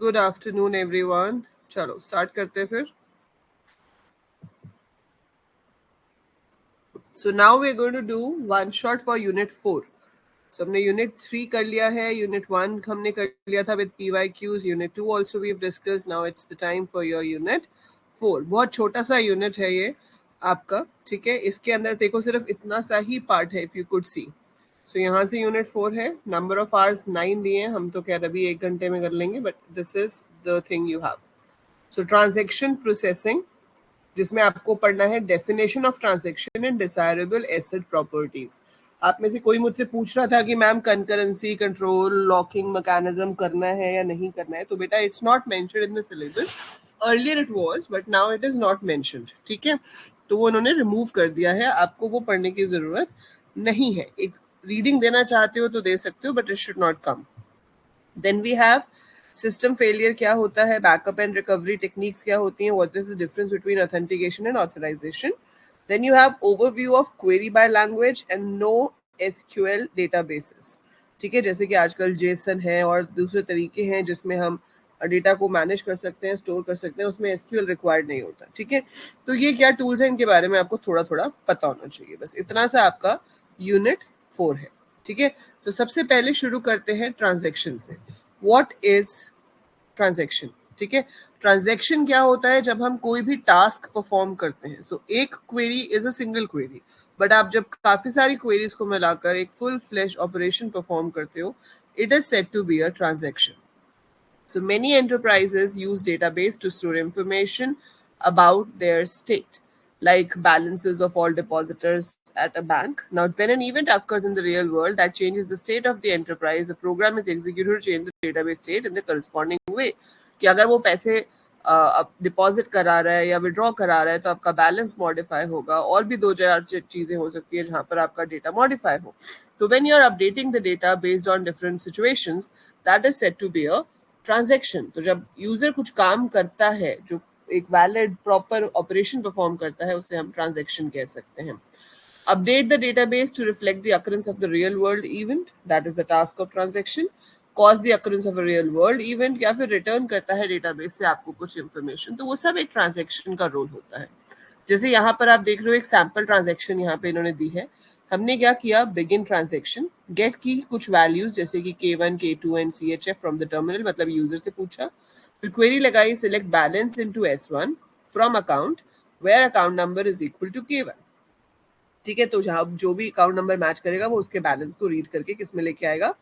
Good afternoon everyone. चलो start करते हैं फिर। So now we are going to do one shot for unit 4। So हमने unit 3 कर लिया है, यूनिट 1 हमने कर लिया था with PYQs, unit 2 also we have discussed. Now it's the time for your unit 4। बहुत छोटा सा यूनिट है ये आपका, ठीक है। इसके अंदर देखो सिर्फ इतना सा ही पार्ट है, इफ यू कुड सी। सो यहाँ से यूनिट 4 है, नंबर ऑफ आवर्स 9 दिए हैं, हम तो खैर अभी 1 घंटे में कर लेंगे, but this is the thing you have. So transaction processing, जिसमें आपको पढ़ना है definition of transaction and desirable asset properties. आप में से कोई मुझसे पूछ रहा था कि ma'am concurrency control locking mechanism करना है या नहीं करना है, तो बेटा it's not mentioned in the syllabus. Earlier it was but now it is not mentioned, ठीक है। तो वो उन्होंने रिमूव कर दिया है, आपको वो पढ़ने की जरूरत नहीं है। एक रीडिंग देना चाहते हो तो दे सकते हो, but it should not come. Then we have system failure क्या होता है, बैकअप एंड रिकवरी टेक्निक्स क्या होती हैं, what is the difference between authentication and authorization. Then you have overview of query by language and no SQL databases, ठीक है। जैसे कि आजकल जेसन है और दूसरे तरीके हैं जिसमें हम डेटा को मैनेज कर सकते हैं, स्टोर कर सकते हैं, उसमें एसक्यूएल रिक्वायर्ड नहीं होता, ठीक है। तो ये क्या टूल्स हैं, इनके बारे में आपको थोड़ा थोड़ा पता होना चाहिए। बस इतना सा आपका यूनिट 4 है, ठीक है। तो सबसे पहले शुरू करते हैं ट्रांजैक्शन से। व्हाट इज ट्रांजैक्शन, ठीक है। ट्रांजैक्शन क्या होता है, जब हम कोई भी टास्क परफॉर्म करते हैं। सो एक query is a single query, but आप जब काफी सारी क्वेरीज को मिलाकर एक फुल फ्लैश ऑपरेशन परफॉर्म करते हो, it is said to be a transaction. So many enterprises use database to store information about their state, like balances of all depositors at a bank. Now, when an event occurs in the real world that changes the state of the enterprise, the program is executed to change the database state in the corresponding way. कि अगर वो पैसे deposit करा रहा है या withdraw करा रहा है तो आपका बैलेंस मॉडिफाई होगा, और भी 2-4 चीजें हो सकती है जहां पर आपका डेटा मॉडिफाई हो। तो when you are updating the data based on different situations, that is said to be a transaction. तो जब यूजर कुछ काम करता है जो एक वैलिड प्रॉपर ऑपरेशन परफॉर्म करता है, उसे हम ट्रांजैक्शन कह सकते हैं। Update the database to reflect the occurrence of the real world event, that is the task of transaction. Cause the occurrence of a real world event, या फिर return करता है डेटाबेस से आपको कुछ इंफॉर्मेशन, तो वो सब एक ट्रांजैक्शन का रोल होता है। जैसे यहाँ पर आप देख रहे हो एक सैम्पल ट्रांजैक्शन यहाँ पे इन्होंने दी है। हमने क्या किया, बिगिन ट्रांजैक्शन, गेट की कुछ वैल्यूज जैसे कि K1 K2 and CHF from the terminal, मतलब यूजर से पूछा। फिर क्वेरी लगाई, select balance into S1 from account where account number is equal to K1, ठीक है। तो जहां जो भी अकाउंट नंबर मैच करेगा वो उसके बैलेंस को रीड करके किस में लेके आएगा,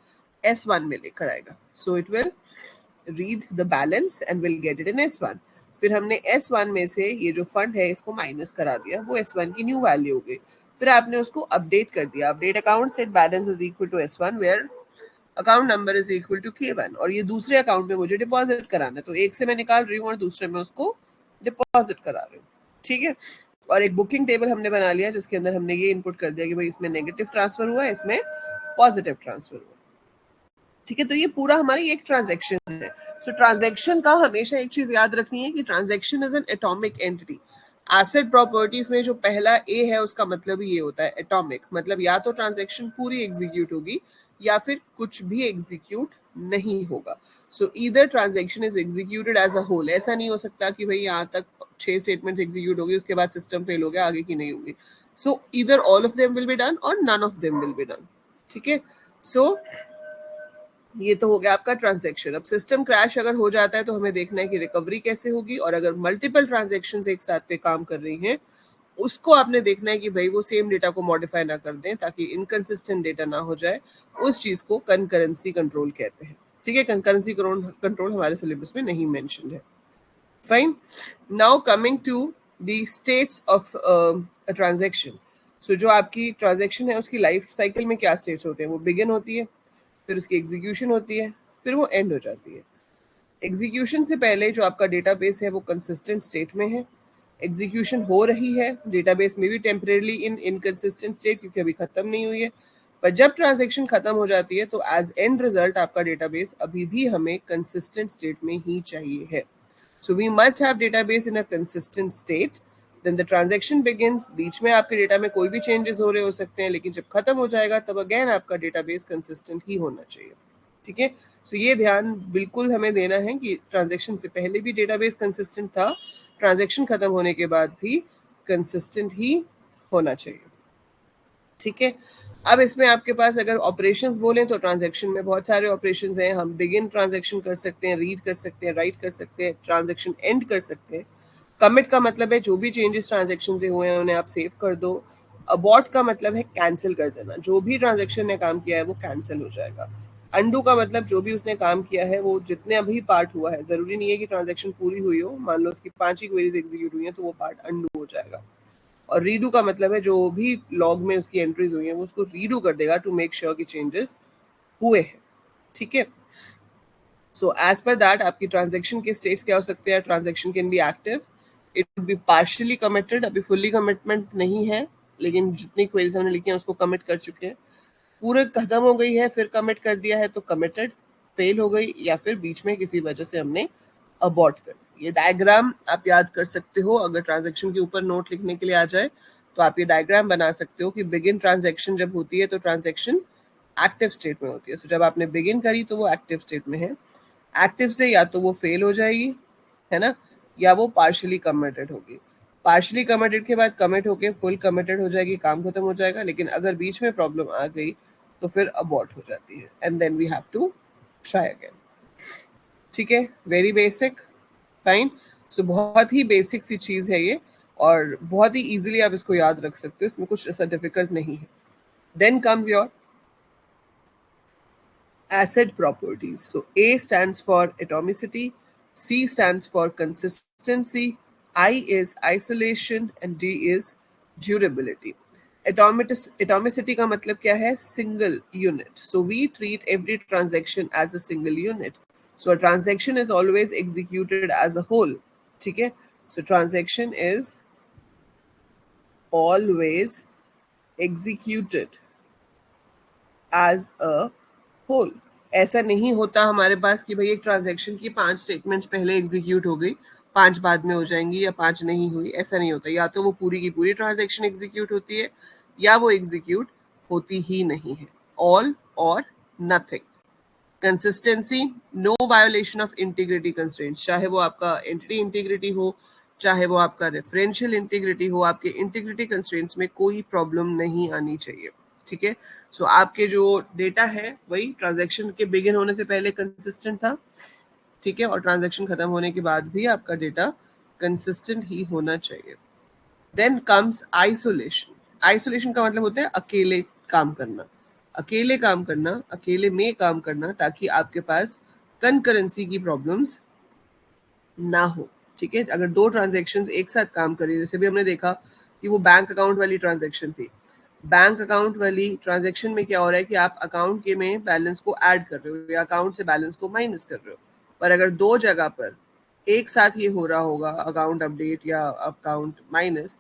S1 में लेकर आएगा। So it will read the balance and will get it in S1। फिर हमने S1 में से ये जो फंड है इसको माइनस करा दिया, वो S1 की न्यू वैल्यू हो गई। फिर आपने उसको अपडेट कर दिया, update account set balance is equal to S1 where account number is equal to K1, और ये दूसरे अकाउंट में मुझे डिपॉजिट कराना है, तो एक से मैं निकाल रही हूँ और दूसरे में उसको डिपॉजिट करा रही हूँ, ठीक है। और एक बुकिंग टेबल हमने बना लिया जिसके अंदर हमने ये इनपुट कर दिया कि भाई इसमें नेगेटिव ट्रांसफर हुआ है, इसमें पॉजिटिव ट्रांसफर हुआ, ठीक है। तो ये पूरा हमारी एक ट्रांजैक्शन है। सो ट्रांजैक्शन का हमेशा एक चीज याद रखनी है कि transaction is an atomic entity. Asset properties में जो पहला ए है उसका मतलब ही ये होता है एटॉमिक, मतलब या तो ट्रांजैक्शन पूरी एग्जीक्यूट होगी या फिर कुछ भी एग्जीक्यूट नहीं होगा। So either transaction is executed as a whole, ऐसा नहीं हो सकता कि भाई यहाँ तक 6 स्टेटमेंट्स एग्जीक्यूट होगी उसके बाद सिस्टम फेल हो गया, आगे की नहीं होगी। So either all of them will be done or none of them will be done, ठीक है। सो ये तो हो गया आपका ट्रांजैक्शन। अब सिस्टम क्रैश अगर हो जाता है तो हमें देखना है कि रिकवरी कैसे होगी, और अगर मल्टीपल ट्रांजैक्शंस एक साथ पे काम कर रही हैं उसको आपने देखना है कि भाई वो सेम डेटा को मॉडिफाई ना कर दें ताकि इनकंसिस्टेंट डेटा ना हो जाए। उस चीज को कंकरेंसी कंट्रोल कहते हैं, ठीक है। कंकरेंसी कंट्रोल हमारे सिलेबस में नहीं मेंशन है। Fine, now coming to the states of a transaction. So जो आपकी ट्रांजैक्शन है उसकी लाइफ साइकिल में क्या स्टेट्स होते हैं, वो बिगिन होती है, फिर उसकी एग्जीक्यूशन होती है, फिर वो एंड हो जाती है। एग्जीक्यूशन से पहले जो आपका डेटाबेस है वो कंसिस्टेंट स्टेट में है। एग्जीक्यूशन हो रही है, डेटाबेस में भी टेम्परेली इन इनकंसिस्टेंट स्टेट क्योंकि अभी खत्म नहीं हुई है। पर जब ट्रांजैक्शन खत्म हो जाती है तो एज एंड रिजल्ट आपका डेटाबेस अभी भी हमें कंसिस्टेंट स्टेट में ही चाहिए है। So we must have database in a consistent state, then the transaction begins. बीच में आपके डेटा में कोई भी चेंजेस हो रहे हो सकते हैं, लेकिन जब खत्म हो जाएगा तब अगेन आपका डेटाबेस कंसिस्टेंट ही होना चाहिए, ठीक है। सो ये ध्यान बिल्कुल हमें देना है कि ट्रांजैक्शन से पहले भी डेटाबेस कंसिस्टेंट था, ट्रांजैक्शन खत्म होने के बाद भी कंसिस्टेंट ही होना चाहिए, ठीक है। अब इसमें आपके पास अगर ऑपरेशंस बोलें तो ट्रांजैक्शन में बहुत सारे ऑपरेशंस हैं। हम बिगिन ट्रांजैक्शन कर सकते हैं, रीड कर सकते हैं, राइट कर सकते हैं, ट्रांजैक्शन एंड कर सकते हैं। कमिट का मतलब है जो भी चेंजेस ट्रांजैक्शन से हुए हैं उन्हें आप सेव कर दो। अबॉर्ट का मतलब है कैंसिल कर देना, जो भी ट्रांजैक्शन ने काम किया है वो कैंसिल हो जाएगा। अंडू का मतलब जो भी उसने काम किया है वो जितने अभी पार्ट हुआ है, जरूरी नहीं है कि ट्रांजैक्शन पूरी हुई हो, मान लो उसकी 5 ही क्वेरीज एग्जीक्यूट हुई हैं तो वो पार्ट अंडू हो जाएगा। और रीडू का मतलब है जो भी लॉग में उसकी एंट्रीज हुई हैं वो उसको रीडू कर देगा टू मेक श्योर कि चेंजेस हुए हैं, ठीक है। सो एज पर दैट आपकी ट्रांजैक्शन के स्टेट्स क्या हो सकते हैं? Transaction can be active, it would be partially committed, अभी फुल्ली कमिटमेंट नहीं है लेकिन जितनी क्वेरीज हमने लिखी हैं उसको कमिट कर चुके हैं, पूरे खत्म हो गई है फिर कमिट कर दिया है तो कमिटेड, फेल हो गई या फिर बीच में किसी वजह से हमने अबॉर्ट कर दिया। ये डायग्राम आप याद कर सकते हो, अगर ट्रांजैक्शन के ऊपर नोट लिखने के लिए आ जाए तो आप ये डायग्राम बना सकते हो कि बिगिन ट्रांजैक्शन जब होती है तो ट्रांजैक्शन एक्टिव स्टेट में होती है। सो जब आपने बिगिन करी तो वो एक्टिव स्टेट में है, एक्टिव से या तो वो फेल हो जाएगी, है ना, या वो पार्शियली कमिटेड होगी। पार्शियली कमिटेड के बाद कमिट होके फुल कमिटेड हो जाएगी, काम खत्म हो जाएगा। लेकिन अगर बीच में प्रॉब्लम आ गई तो फिर अबॉर्ट हो जाती है and then we have to try again, ठीक है। Very basic, fine. सो बहुत ही बेसिक सी चीज है ये और बहुत ही इजीली आप इसको याद रख सकते हो, इसमें कुछ ऐसा डिफिकल्ट नहीं है। Then comes your asset properties. So A stands for atomicity, C stands for consistency, I is isolation and D is durability. Atomicity का मतलब क्या है? Single unit. So we treat every transaction as a single unit. So a transaction is always executed as a whole. ठीक है? So transaction is always executed as a whole. ऐसा नहीं होता हमारे पास कि भाई एक ट्रांजैक्शन की 5 स्टेटमेंट्स पहले एग्जीक्यूट हो गई, 5 बाद में हो जाएंगी या 5 नहीं हुई, ऐसा नहीं होता। या तो वो पूरी की पूरी ट्रांजैक्शन एग्जीक्यूट होती है या वो एग्जीक्यूट होती ही नहीं है, all or nothing. Consistency, no violation of integrity constraints, चाहे वो आपका एंटिटी इंटीग्रिटी हो, चाहे वो आपका रेफरेंशियल इंटीग्रिटी हो, आपके इंटीग्रिटी कंस्ट्रेंट्स में कोई प्रॉब्लम नहीं आनी चाहिए, ठीक है। सो आपके जो डेटा है वही ट्रांजैक्शन के बिगिन होने से पहले कंसिस्टेंट था, ठीक है, और ट्रांजैक्शन खत्म होने के बाद भी आपका डेटा कंसिस्टेंट ही होना चाहिए। Then comes isolation. आइसोलेशन का मतलब होता है अकेले काम करना, अकेले काम करना, अकेले में काम करना, ताकि आपके पास कनकरेंसी की प्रॉब्लम्स ना हो, ठीक है। अगर दो ट्रांजैक्शंस एक साथ काम करें, जैसे भी हमने देखा कि वो बैंक अकाउंट वाली ट्रांजैक्शन थी, बैंक अकाउंट वाली ट्रांजैक्शन में क्या हो रहा है कि आप अकाउंट के में बैलेंस को ऐड कर रहे हो या अकाउंट से बैलेंस को माइनस कर रहे हो, पर अगर दो जगह पर एक साथ ये हो रहा होगा, अकाउंट अपडेट या अकाउंट माइनस,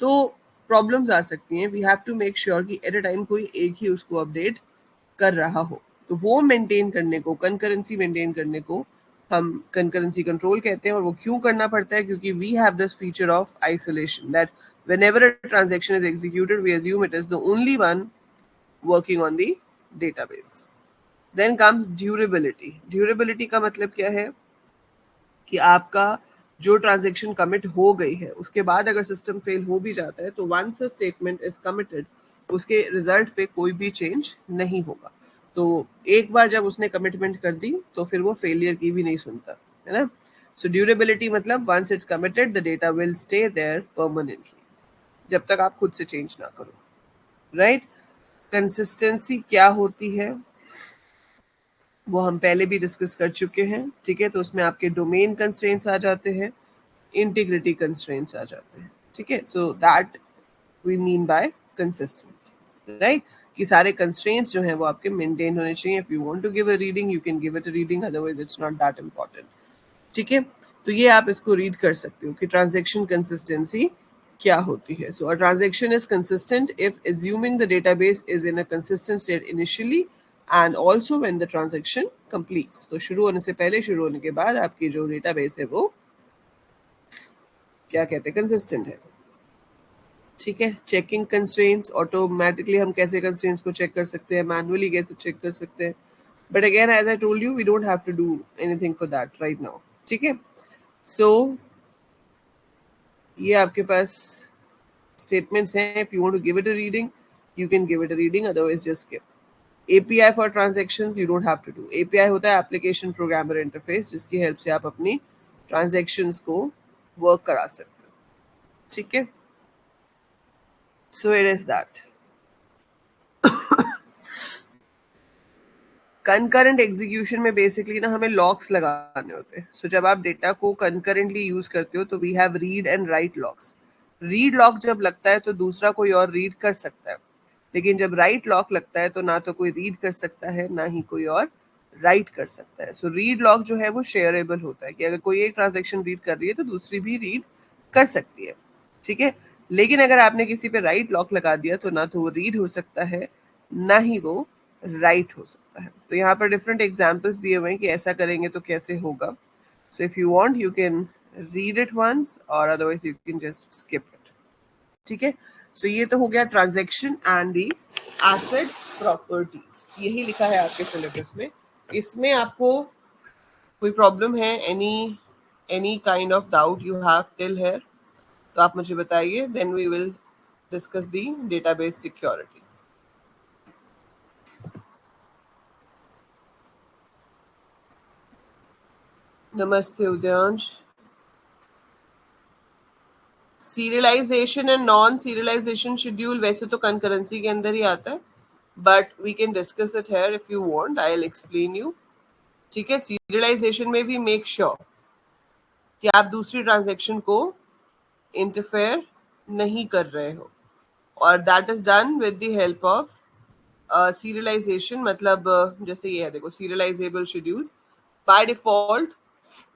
तो प्रॉब्लम्स आ सकती हैं। We have to make sure कि एट अ टाइम कोई एक ही उसको अपडेट कर रहा हो, तो वो मेंटेन करने को, कंकरेंसी मेंटेन करने को हम कंकरेंसी कंट्रोल कहते हैं। और वो क्यों करना पड़ता है? क्योंकि we have this feature of isolation that whenever a transaction is executed, we assume it is the only one working on the database. Then comes durability. Durability का मतलब क्या है कि आपका जो ट्रांजेक्शन कमिट हो गई है उसके बाद अगर सिस्टम फेल हो भी जाता है तो once a statement is committed, उसके रिजल्ट पे कोई भी चेंज नहीं होगा। तो एक बार जब उसने कमिटमेंट कर दी तो फिर वो फेलियर की भी नहीं सुनता, है ना। सो ड्यूरेबिलिटी मतलब once it's committed the data will stay there permanently, जब तक आप खुद से चेंज ना करो, राइट। कंसिस्टेंसी क्या होती है वो हम पहले भी डिस्कस कर चुके हैं, ठीक है। तो उसमें आपके डोमेन कंस्ट्रेंट्स आ जाते हैं, इंटीग्रिटी कंस्ट्रेंट्स आ जाते हैं, ठीक है। So that we mean by consistent, right, कि सारे कंस्ट्रेंट्स जो हैं वो आपके मेंटेन होने चाहिए। If you want to give a reading you can give it a reading, otherwise it's not that important, ठीक है। तो ये आप इसको रीड कर सकते हो कि ट्रांजैक्शन कंसिस्टेंसी क्या होती है। So a transaction is consistent if assuming the database is in a consistent state initially and also when the transaction completes। तो शुरू होने से पहले, शुरू होने के बाद आपकी जो डेटाबेस है वो क्या कहते हैं? कंसिस्टेंट है, ठीक है। चेकिंग कंस्ट्रेंट्स, ऑटोमेटिकली हम कैसे कंस्ट्रेंट्स को चेक कर सकते हैं, मैनुअली कैसे चेक कर सकते हैं, But again, as I told you, we don't have to do anything for that right now. ठीक है? So ये आपके पास statements हैं. If you want to give it a reading, you can give it a reading. Otherwise, just skip. API for transactions you don't have to do. API होता है application programmer interface, जिसकी help से आप अपनी transactions को work करा सकते हो. ठीक है? So it is that. Concurrent execution में बेसिकली ना हमें लॉक्स लगाने होते हैं. सो जब आप डेटा को कंकरेंटली यूज करते हो तो we have read and write locks. Read lock जब लगता है तो दूसरा कोई और रीड कर सकता है, लेकिन जब राइट लॉक लगता है तो ना तो कोई रीड कर सकता है ना ही कोई और राइट कर सकता है. सो रीड लॉक जो है वो शेयरेबल होता है कि अगर कोई एक ट्रांजेक्शन रीड कर रही है तो दूसरी भी रीड कर सकती है. ठीक है? लेकिन अगर आपने किसी पे राइट लॉक लगा दिया तो ना तो वो रीड हो सकता है ना ही वो राइट हो सकता है. तो यहाँ पर डिफरेंट एग्जाम्पल्स दिए हुए हैं कि ऐसा करेंगे तो कैसे होगा. So if you want you can read it once और otherwise you can just skip it. ठीक है? सो ये तो हो गया transaction and the ACID properties. यही लिखा है आपके सिलेबस में. इसमें आपको कोई प्रॉब्लम है? Any kind of doubt you have till here तो आप मुझे बताइए. Then we will discuss the database security. नमस्ते Udayansh. Serialization and non serialization schedule वैसे तो कंकरेंसी के अंदर ही आता है, but we can discuss it here if you want. I will explain you. ठीक है? सीरियलाइजेशन में भी मेक श्योर कि आप दूसरी ट्रांजैक्शन को इंटरफेयर नहीं कर रहे हो, और that is done with the help of serialisation. मतलब जैसे ये है, देखो, serialisable schedules. By default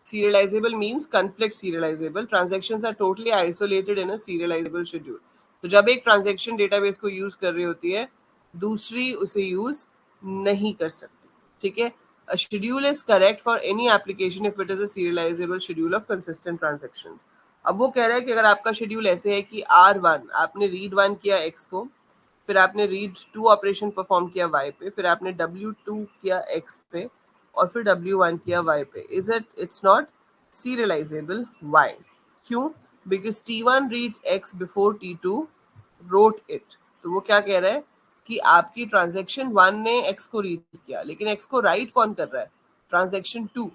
serializable means conflict serializable. Transactions are totally isolated in a serializable schedule. तो जब एक ट्रांजेक्शन डेटाबेस को यूज कर रही होती है, दूसरी उसे यूज नहीं कर सकती. ठीक है? A schedule is correct for any application if it is a serializable schedule of consistent transactions. अब वो कह रहा है कि अगर आपका शेड्यूल ऐसे है कि R1 आपने रीड 1 किया X को, फिर आपने रीड 2 ऑपरेशन परफॉर्म किया Y पे, फिर आपने W2 किया X पे, और फिर W1 किया Y पे. Is it's not serializable. Why? क्यों? Because T1 reads X before T2 wrote it. तो वो क्या कह रहा है कि आपकी ट्रांजेक्शन 1 ने X को रीड किया, लेकिन X को राइट कौन कर रहा है? ट्रांजेक्शन 2,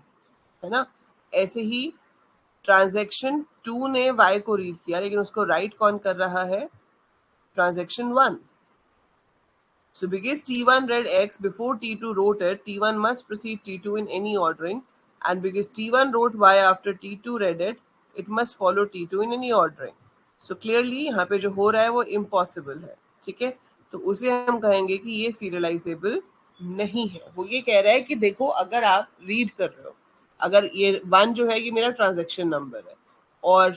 है ना? ऐसे ही ट्रांजेक्शन 2 ने Y को रीड किया, लेकिन उसको राइट कौन कर रहा है? Transaction 1. So because T1 read X before T2 wrote it, T1 must precede T2 in any ordering, and because T1 wrote Y after T2 read it, it must follow T2 in any ordering. So clearly यहाँ पे जो हो रहा है वो impossible है. ठीक है? तो उसे हम कहेंगे कि ये serializable नहीं है. वो ये कह रहा है कि देखो, अगर आप रीड कर रहे हो, अगर ये 1 जो है ये मेरा ट्रांजेक्शन नंबर है, और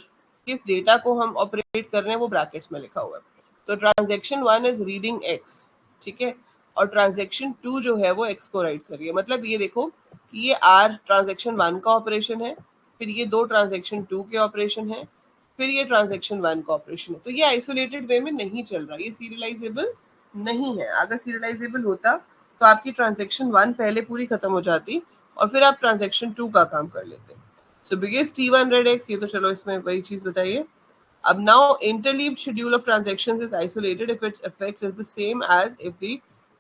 किस डेटा को हम ऑपरेट कर रहे हैं वो ब्रैकेट्स में लिखा हुआ है. तो ट्रांजेक्शन 1 इज रीडिंग X. ठीक है? और ट्रांजेक्शन 2 जो है वो X को राइट कर रही है. मतलब ये देखो कि ये R ट्रांजेक्शन 1 का ऑपरेशन है, फिर ये 2 ट्रांजेक्शन 2 के ऑपरेशन है, फिर ये ट्रांजेक्शन 1 का ऑपरेशन है. तो ये आइसोलेटेड वे में नहीं चल रहा, ये सीरियलाइजेबल नहीं है. अगर सीरियलाइजेबल होता तो आपकी ट्रांजेक्शन 1 पहले पूरी खत्म हो जाती और फिर आप ट्रांजेक्शन 2 का काम कर लेते. सो बिगेस्ट T1 रेड X, ये तो चलो इसमें वही चीज बताइए. अब now interleaved schedule of transactions is isolated if its effects is the same as if the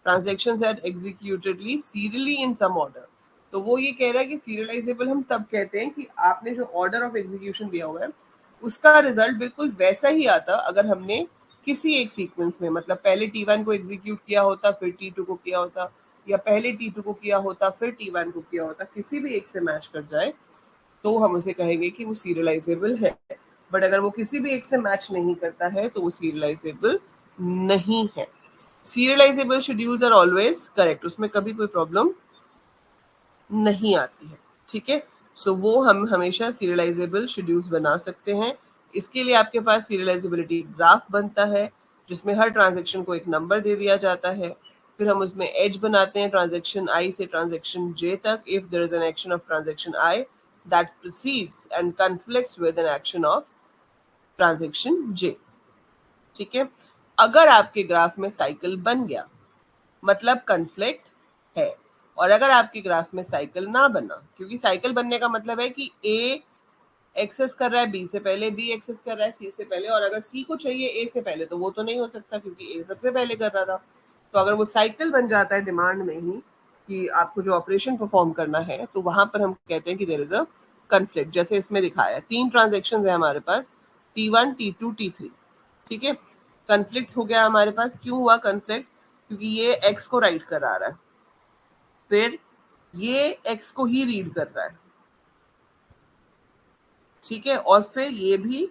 transactions had executedly serially in some order. तो वो ये कह रहा है कि serializable हम तब कहते हैं कि आपने जो order of execution दिया हुआ है उसका रिजल्ट बिल्कुल वैसा ही आता अगर हमने किसी एक सीक्वेंस में, मतलब पहले T1 को एग्जीक्यूट किया होता, फिर T2 को किया होता, या पहले T2 को किया होता फिर T1 को किया होता, किसी भी एक से मैच कर जाए तो हम उसे कहेंगे कि वो सीरियलाइजेबल है. बट अगर वो किसी भी एक से मैच नहीं करता है तो वो सीरियलाइजेबल नहीं है. Serializable schedules are always correct, उसमें कभी कोई प्रॉब्लम नहीं आती है. ठीक है? सो वो हम हमेशा सीरियलाइजेबल शेड्यूल्स बना सकते हैं. इसके लिए आपके पास सीरियलाइजेबिलिटी ग्राफ बनता है जिसमें हर ट्रांजेक्शन को एक नंबर दे दिया जाता है. फिर हम उसमें एज बनाते हैं ट्रांजेक्शन I से ट्रांजेक्शन J तक if there is an action of transaction I that precedes and conflicts with an action of transaction J. ठीक है? अगर आपके ग्राफ में साइकिल बन गया मतलब कन्फ्लिक्ट है, और अगर आपके ग्राफ में साइकिल ना बना, क्योंकि साइकिल बनने का मतलब है कि ए एक्सेस कर रहा है बी से पहले, बी एक्सेस कर रहा है सी से पहले, और अगर सी को चाहिए ए से पहले तो वो तो नहीं हो सकता क्योंकि ए सबसे पहले कर रहा था। तो अगर वो साइकिल बन जाता है डिमांड में ही कि आपको जो ऑपरेशन परफॉर्म करना है, तो वहां पर हम कहते हैं कि देयर इज अ कन्फ्लिक्ट। जैसे इसमें दिखाया है 3 ट्रांजेक्शन है हमारे पास, T1 T2 T3, ठीक है। कन्फ्लिक्ट हो गया हमारे पास। क्यों हुआ कन्फ्लिक्ट? क्योंकि ये एक्स को राइट करा रहा है, फिर ये एक्स को ही रीड कर रहा है, ठीक है, और फिर ये भी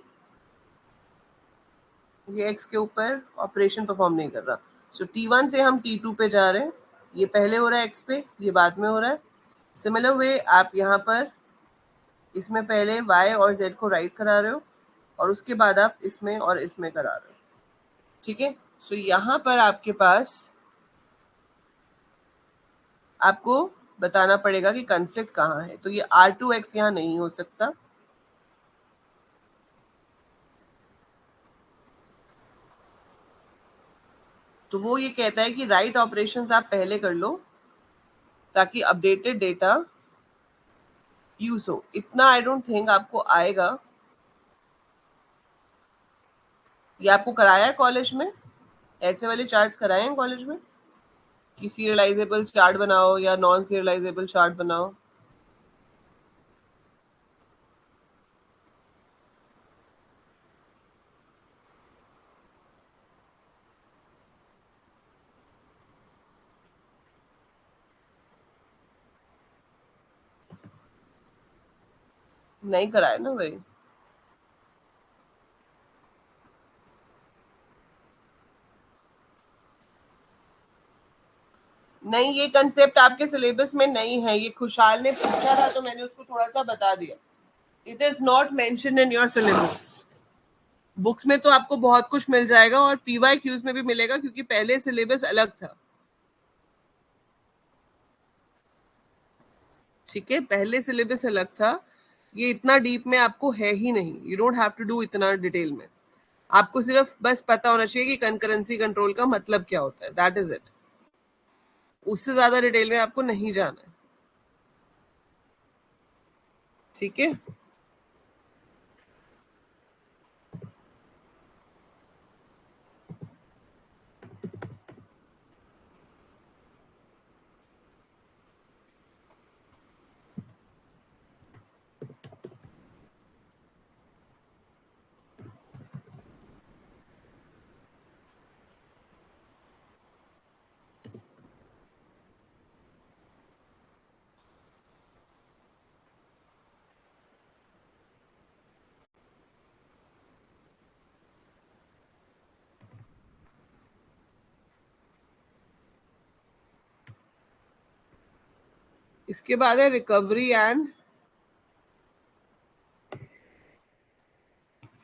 ये एक्स के ऊपर ऑपरेशन परफॉर्म नहीं कर रहा। सो T1 से हम T2 पे जा रहे हैं, ये पहले हो रहा है एक्स पे, ये बाद में हो रहा है। सिमिलर वे आप यहाँ पर इसमें पहले y और z को राइट करा रहे हो और उसके बाद आप इसमें और इसमें करा रहे हो, ठीक है। सो यहाँ पर आपके पास आपको बताना पड़ेगा कि कन्फ्लिक्ट कहाँ है। तो ये R2x यहाँ नहीं हो सकता, तो वो ये कहता है कि राइट ऑपरेशंस आप पहले कर लो ताकि अपडेटेड डेटा यूज हो। इतना आई डोंट थिंक आपको आएगा। ये आपको कराया है कॉलेज में? ऐसे वाले चार्ट्स कराए हैं कॉलेज में कि सीरियलाइजेबल चार्ट बनाओ या नॉन सीरियलाइजेबल चार्ट बनाओ? नहीं कराए ना भाई। नहीं, ये कंसेप्ट आपके सिलेबस में नहीं है। ये खुशहाल ने पूछा था तो मैंने उसको थोड़ा सा बता दिया। It is not mention in your syllabus. Books में तो आपको बहुत कुछ मिल जाएगा और PYQs में भी मिलेगा क्योंकि पहले सिलेबस अलग था, ठीक है, पहले सिलेबस अलग था। ये इतना डीप में आपको है ही नहीं, you don't have to do इतना डिटेल में। आपको सिर्फ बस पता होना चाहिए कि कंकरेंसी कंट्रोल का मतलब क्या होता है, दैट इज इट। उससे ज्यादा डिटेल में आपको नहीं जाना है, ठीक है। इसके बाद है रिकवरी एंड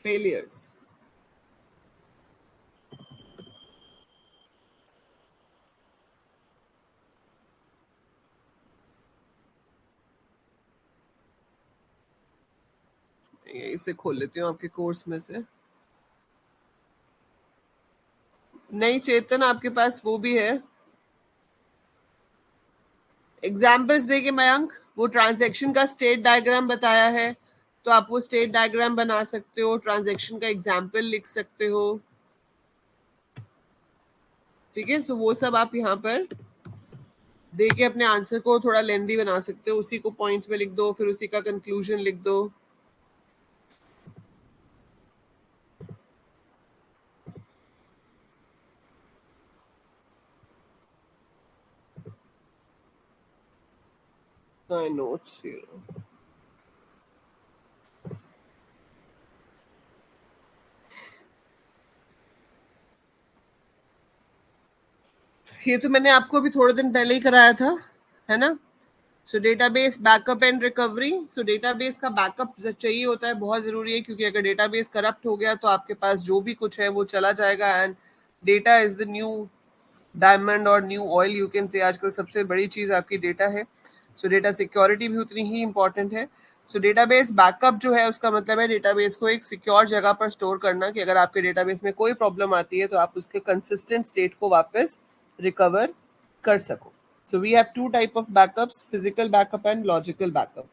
फेलियर्स। इसे खोल लेती हूँ आपके कोर्स में से। नहीं चेतन, आपके पास वो भी है एग्जाम्पल्स देके मयंक? वो ट्रांजैक्शन का स्टेट डायग्राम बताया है, तो आप वो स्टेट डायग्राम बना सकते हो, ट्रांजैक्शन का एग्जाम्पल लिख सकते हो, ठीक है। सो वो सब आप यहाँ पर देके अपने आंसर को थोड़ा लेंदी बना सकते हो। उसी को पॉइंट्स में लिख दो, फिर उसी का कंक्लूजन लिख दो। नोट्स ये तो मैंने आपको अभी थोड़े दिन पहले ही कराया था, है ना। सो database backup and recovery. So database का बैकअप चाहिए होता है, बहुत जरूरी है, क्योंकि अगर डेटाबेस करप्ट हो गया तो आपके पास जो भी कुछ है वो चला जाएगा। And data is the new diamond और new oil, you can say. आजकल सबसे बड़ी चीज आपकी डेटा है। सो डेटा सिक्योरिटी भी उतनी ही इंपॉर्टेंट है। सो डेटाबेस बैकअप जो है उसका मतलब है डेटाबेस को एक सिक्योर जगह पर स्टोर करना, कि अगर आपके डेटाबेस में कोई प्रॉब्लम आती है तो आप उसके कंसिस्टेंट स्टेट को वापस रिकवर कर सको। So we have two type of backups, physical backup and logical backup.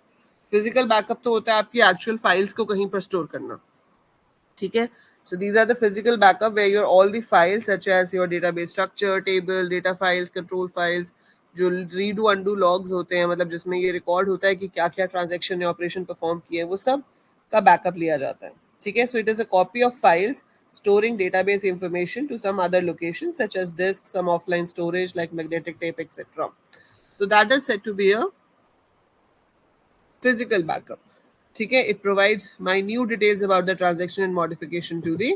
Physical backup तो होता है आपकी actual files को कहीं पर store करना, ठीक है. So these are the physical backup where your all the files such as your database structure, table, data files, control files, जो redo undo logs होते हैं, मतलब जिसमें ये record होता है कि क्या क्या transaction या operation perform किए, वो सब का backup लिया जाता है, ठीक है. So it is a copy of files storing database information to some other location such as disk, some offline storage like magnetic tape, etc. So that is said to be a physical backup, ठीक है. It provides minute details about the transaction and modification to the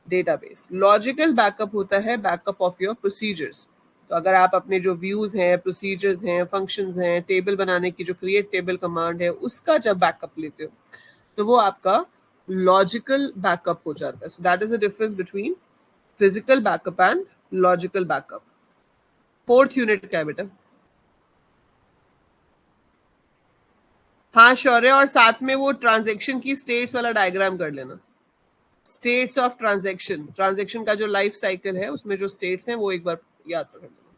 database. Logical backup होता है backup of your procedures. तो अगर आप अपने जो views हैं, procedures हैं, functions हैं, table बनाने की जो create table command है, उसका जब backup लेते हो तो वो आपका logical backup हो जाता है. So that is the difference between physical backup and logical backup. Fourth unit क्या है बेटा? हाँ शौर्य, और साथ में वो ट्रांजेक्शन की स्टेट्स वाला डायग्राम कर लेना. स्टेट्स ऑफ ट्रांजेक्शन, ट्रांजेक्शन का जो लाइफ साइकिल है उसमें जो स्टेट्स हैं वो एक बार याद कर लेना,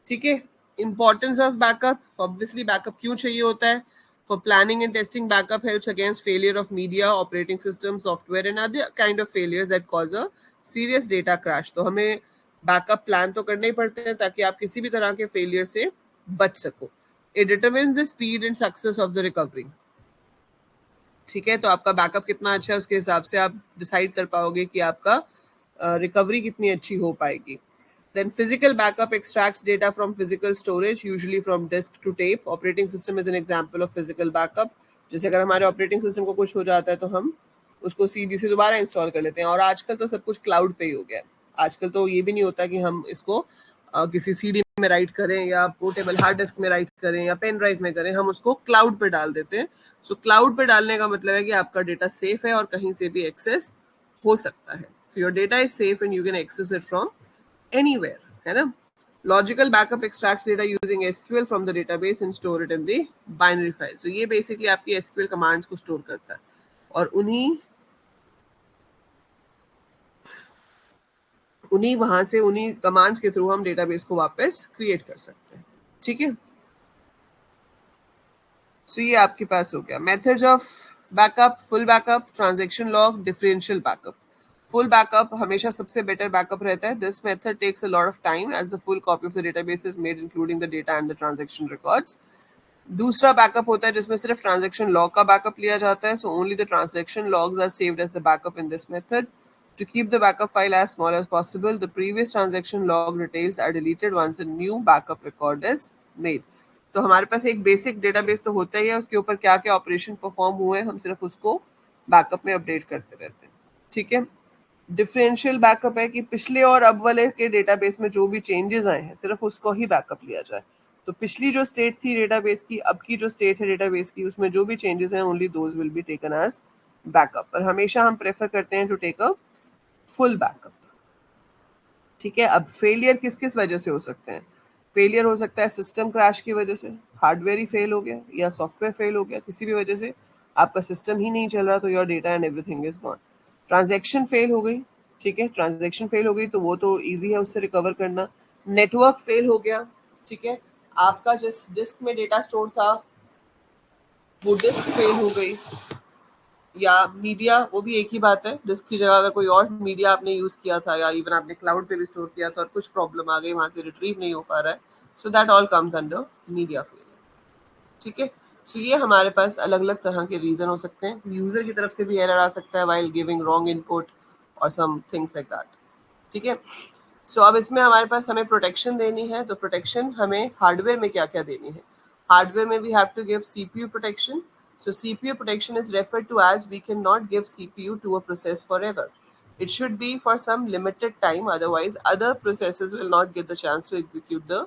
ठीक है. Importance of backup, obviously backup क्यों चाहिए होता है? For planning and testing backup helps against failure of media, operating system, software and other kind of failures that cause a serious data crash. तो हमें बैकअप प्लान तो करने ही पड़ते हैं ताकि आप किसी भी तरह के फेलियर से बच सको. It determines the speed and success of the recovery, ठीक है. तो आपका बैकअप कितना अच्छा है उसके हिसाब से आप डिसाइड कर पाओगे कि आपका रिकवरी कितनी अच्छी हो पाएगी. Then physical backup extracts data from physical storage, usually from disk to tape. Operating system is an example of physical backup. जैसे अगर हमारे ऑपरेटिंग सिस्टम को कुछ हो जाता है तो हम उसको सीधी से दोबारा इंस्टॉल कर लेते हैं. और आजकल तो सब कुछ क्लाउड पे ही हो गया है. आजकल तो ये भी नहीं होता कि हम इसको किसी सीडी में राइट करें या पोर्टेबल हार्ड डिस्क में राइट करें या पेन ड्राइव में करें, हम उसको क्लाउड पे डाल देते हैं. सो क्लाउड पे डालने का मतलब है कि आपका डेटा सेफ है और कहीं से भी एक्सेस हो सकता है. So your data is safe and you can access it from anywhere, है ना. Logical backup extracts data using SQL from the database and store it in the binary file. So ये basically आपकी SQL commands को store करता है और उन्हीं वहां से उन्हीं कमांड्स के थ्रू हम डेटाबेस को वापस क्रिएट कर सकते हैं, ठीक है. सो ये आपके पास हो गया methods of backup, full backup, transaction log, differential backup. Full backup हमेशा सबसे बेटर बैकअप रहता है. This method takes a lot of time as the full copy of the database is made including the data and the transaction records. दूसरा backup होता है जिसमें सिर्फ transaction log का बैकअप लिया जाता है. So only the transaction logs are saved as the backup in this method. To keep the backup file as small as possible, the previous transaction log details are deleted once a new backup record is made. तो हमारे पास एक basic database तो होता ही है, उसके ऊपर क्या क्या ऑपरेशन परफॉर्म हुए हम सिर्फ उसको बैकअप में अपडेट करते रहते हैं, ठीक है. डिफरेंशियल बैकअप है कि पिछले और अब वाले के डेटाबेस में जो भी चेंजेस आए हैं सिर्फ उसको ही बैकअप लिया जाए. तो पिछली जो स्टेट थी डेटाबेस की, अब की जो स्टेट है डेटाबेस की, उसमें जो भी चेंजेस हैं only those will be taken as backup. पर हमेशा हम प्रेफर करते हैं to take a full backup, ठीक है. अब फेलियर किस किस वजह से हो सकते हैं? फेलियर हो सकता है सिस्टम क्रैश की वजह से, हार्डवेयर ही फेल हो गया या सॉफ्टवेयर फेल हो गया, किसी भी वजह से आपका सिस्टम ही नहीं चल रहा तो your data and everything is gone. Transaction fail हो गई, ठीक है. ट्रांजैक्शन फेल हो गई तो वो तो ईजी है उससे रिकवर करना. नेटवर्क फेल हो गया, ठीक है. आपका जिस डिस्क में डेटा स्टोर था वो डिस्क फेल हो गई, या मीडिया, वो भी एक ही बात है. डिस्क की जगह अगर कोई और मीडिया आपने यूज किया था या इवन आपने क्लाउड पे भी स्टोर किया था और कुछ प्रॉब्लम आ गई, वहां से रिट्रीव नहीं हो पा रहा है, so that all comes under media failure, ठीक है. सो ये हमारे पास अलग अलग तरह के रीजन हो सकते हैं. यूजर की तरफ से भी एरर आ सकता है व्हाइल गिविंग रॉन्ग इनपुट और सम थिंग्स लाइक दैट, ठीक है. सो अब इसमें हमारे पास हमें प्रोटेक्शन देनी है. तो प्रोटेक्शन हमें हार्डवेयर में क्या क्या देनी है? हार्डवेयर में we have to give CPU protection. So CPU protection is referred to as we cannot give CPU to a process forever. It should be for some limited time, otherwise other processes will not get the chance to execute the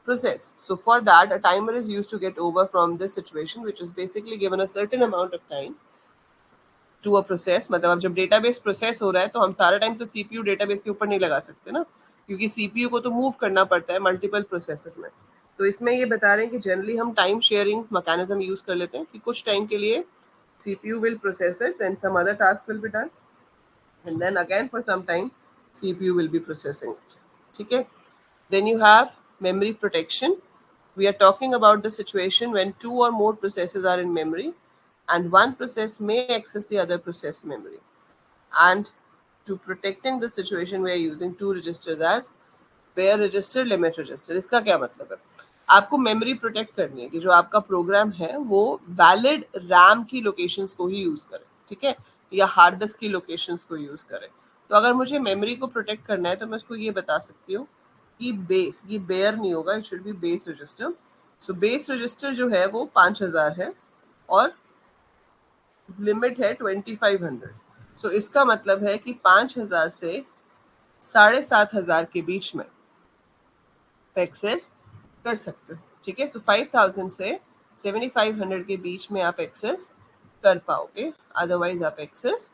process. So for that, a timer is used to get over from this situation, which is basically given a certain amount of time to a process. मतलब अब जब database process हो रहा है तो हम सारा time तो CPU डेटाबेस के ऊपर नहीं लगा सकते ना, क्योंकि CPU को तो मूव करना पड़ता है मल्टीपल प्रोसेसेस में. तो इसमें ये बता रहे हैं कि जनरली हम टाइम शेयरिंग मैकेनिज्म यूज कर लेते हैं कि कुछ टाइम के लिए CPU will process it, then some other task will be done, and then again for some time CPU will be processing it, ठीक है. Then you have memory protection. We are talking about the situation when two or more processes are in memory and one process may access the other process memory. And to protecting the situation, we are using two registers as pair register, limit register. इसका क्या मतलब है? आपको memory protect करनी है कि जो आपका प्रोग्राम है वो वैलिड रैम की लोकेशंस को ही यूज करे, ठीक है, या हार्ड डिस्क की लोकेशंस को यूज करे. तो अगर मुझे मेमोरी को प्रोटेक्ट करना है तो मैं उसको ये बता सकती हूँ कि बेस, ये बेयर नहीं होगा, it should be base register. So base register जो है वो 5000 है और लिमिट है 2500. सो इसका मतलब है कि 5000 से 7500 के बीच में एक्सेस कर सकते हो, ठीक है. सो 5000 से 7500 के बीच में आप एक्सेस कर पाओगे, अदरवाइज आप एक्सेस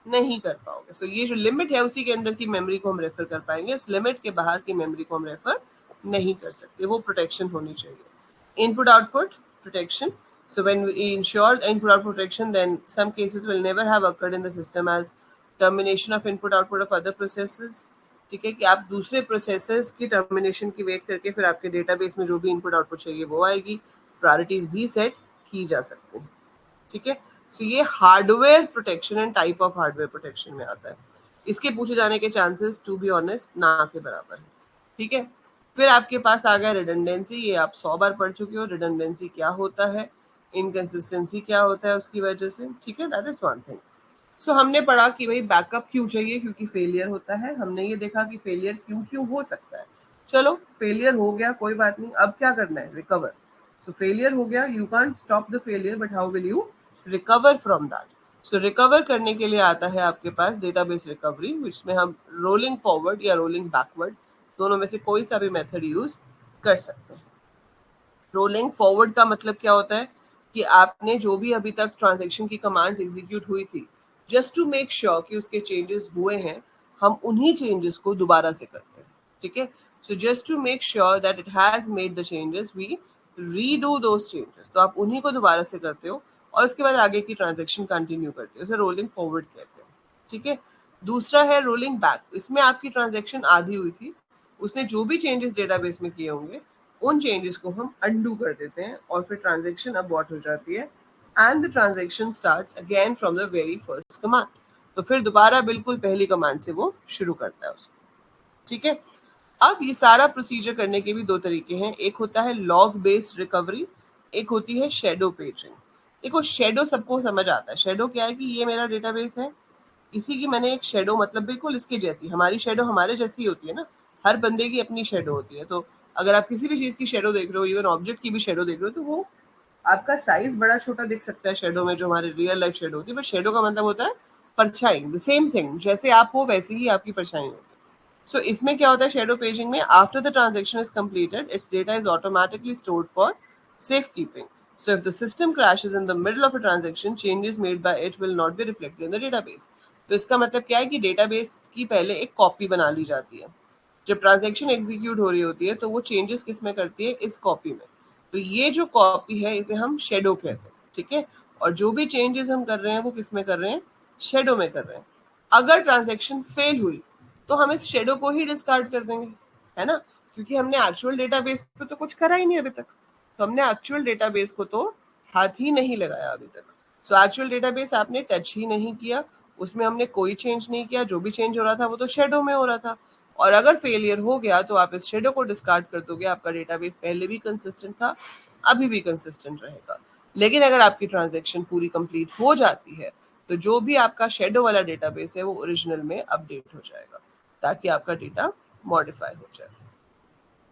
नहीं कर पाओगे. सो ये जो लिमिट है उसी के अंदर की मेमोरी को हम रेफर कर पाएंगे, इस लिमिट के बाहर की मेमोरी को हम रेफर नहीं कर सकते. वो प्रोटेक्शन होनी चाहिए. Input output protection. So when we ensure input output protection, then some cases will never have occurred in the system as termination of input output of other processes. ठीक है, कि आप दूसरे प्रोसेसेस की टर्मिनेशन की wait करके फिर आपके डेटाबेस में जो भी इनपुट आउटपुट चाहिए वो आएगी. प्रायोरिटीज भी सेट की जा सकती हैं, ठीक है. सो ये hardware protection and type of hardware protection में आता है. इसके पूछे जाने के चांसेस टू बी ऑनेस्ट ना के बराबर है, ठीक है. फिर आपके पास आ गया रिडंडेंसी. ये आप 100 बार पढ़ चुके हो. रिडंडेंसी क्या होता है, इनकंसिस्टेंसी क्या होता है उसकी वजह से, ठीक है. That is one thing. So हमने पढ़ा कि भाई बैकअप क्यों चाहिए, क्योंकि फेलियर होता है. हमने ये देखा कि फेलियर क्यों क्यों हो सकता है. चलो फेलियर हो गया, कोई बात नहीं, अब क्या करना है, रिकवर. सो फेलियर हो गया, you can't stop the failure, but how will you recover from that. So recover करने के लिए आता है आपके पास डेटाबेस रिकवरी, जिसमें हम रोलिंग फॉरवर्ड या रोलिंग बैकवर्ड दोनों में से कोई सा भी मेथड यूज कर सकते हैं. रोलिंग फॉरवर्ड का मतलब क्या होता है कि आपने जो भी अभी तक ट्रांजैक्शन की कमांड्स एग्जीक्यूट हुई थी, जस्ट टू मेक श्योर कि उसके चेंजेस हुए हैं, हम उन्हीं चेंजेस को दोबारा से करते हैं, ठीक है. So just to make sure that it has made the changes, we redo those changes. तो आप उन्हीं को दोबारा से करते हो और उसके बाद आगे की ट्रांजैक्शन कंटिन्यू करते हो. उसे रोलिंग फॉरवर्ड कहते हैं, ठीक है. दूसरा है रोलिंग बैक. इसमें आपकी ट्रांजैक्शन आधी हुई थी, उसने जो भी चेंजेस डेटाबेस में किए होंगे उन चेंजेस को हम अनडू कर देते हैं और फिर ट्रांजैक्शन अबॉर्ट हो जाती है and the transaction starts again from the very first command. तो फिर दोबारा बिल्कुल पहली कमांड से वो शुरू करता है उसको, ठीक है. अब ये सारा प्रोसीजर करने के भी दो तरीके हैं. एक होता है लॉग बेस्ड रिकवरी, एक होती है शेडो पेजिंग. देखो शेडो सबको समझ आता है. शेडो क्या है कि ये मेरा डेटाबेस है, इसी की मैंने एक शेडो, मतलब बिल्कुल इसके जैसी, हमारी शेडो हमारे जैसी होती है ना, हर बंदे की अपनी शेडो होती है. तो अगर आप किसी भी चीज की शेडो देख रहे हो, इवन ऑब्जेक्ट की भी शेडो देख रहे हो, तो वो आपका साइज बड़ा छोटा दिख सकता है शेडो में, जो हमारे रियल लाइफ शेडो होती है. बट शेडो का मतलब होता है परछाई. द सेम थिंग, जैसे आप हो वैसे ही आपकी परछाई होगी. सो इसमें क्या होता है शेडो पेजिंग में, after the transaction is completed it's data is automatically stored for safe keeping. So if the system crashes in the middle of a transaction, changes made by it will not be reflected in the database. तो इसका मतलब क्या है कि database की पहले एक copy बना ली जाती है. जब ट्रांजैक्शन एग्जीक्यूट हो रही होती है तो वो चेंजेस किस में करती है, इस कॉपी में. तो ये जो कॉपी है इसे हम शेडो कहते हैं, ठीक है. और जो भी चेंजेस हम कर रहे हैं वो किस में कर रहे हैं, शेडो में कर रहे हैं. अगर ट्रांजैक्शन फेल हुई तो हम इस शेडो को ही डिस्कार्ड कर देंगे, है ना, क्योंकि हमने एक्चुअल डेटाबेस पे तो कुछ करा ही नहीं अभी तक. तो हमने एक्चुअल डेटाबेस को तो हाथ ही नहीं लगाया अभी तक. सो एक्चुअल डेटाबेस आपने टच ही नहीं किया, उसमें हमने कोई चेंज नहीं किया. जो भी चेंज हो रहा था वो तो शेडो में हो रहा था. और अगर फेलियर हो गया तो आप इस शेडो को डिस्कार्ड कर दोगे. आपका डेटाबेस पहले भी कंसिस्टेंट था, अभी भी कंसिस्टेंट रहेगा. लेकिन अगर आपकी ट्रांजैक्शन पूरी कंप्लीट हो जाती है तो जो भी आपका शेडो वाला डेटाबेस है वो ओरिजिनल में अपडेट हो जाएगा ताकि आपका डेटा मॉडिफाई हो जाए.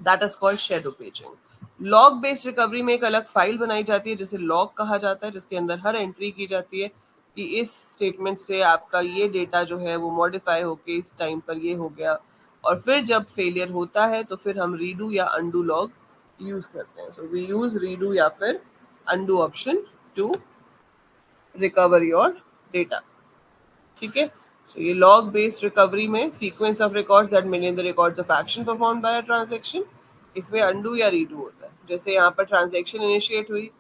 That is called shadow paging. Log based recovery में एक अलग फाइल बनाई जाती है जिसे लॉग कहा जाता है, जिसके अंदर हर एंट्री की जाती है कि इस स्टेटमेंट से आपका ये डेटा जो है वो मॉडिफाई होके इस टाइम पर ये हो गया. और फिर जब फेलियर होता है तो फिर हम रीडू या अंडू लॉग यूज करते हैं. सो वी यूज रीडू या फिर undo option to recover your data, ठीक है. सो ये लॉग बेस्ड रिकवरी में sequence of records that mean the records of action performed by a transaction, इसमें अंडू या रीडू होता है. जैसे यहाँ पर ट्रांजैक्शन इनिशिएट हुई,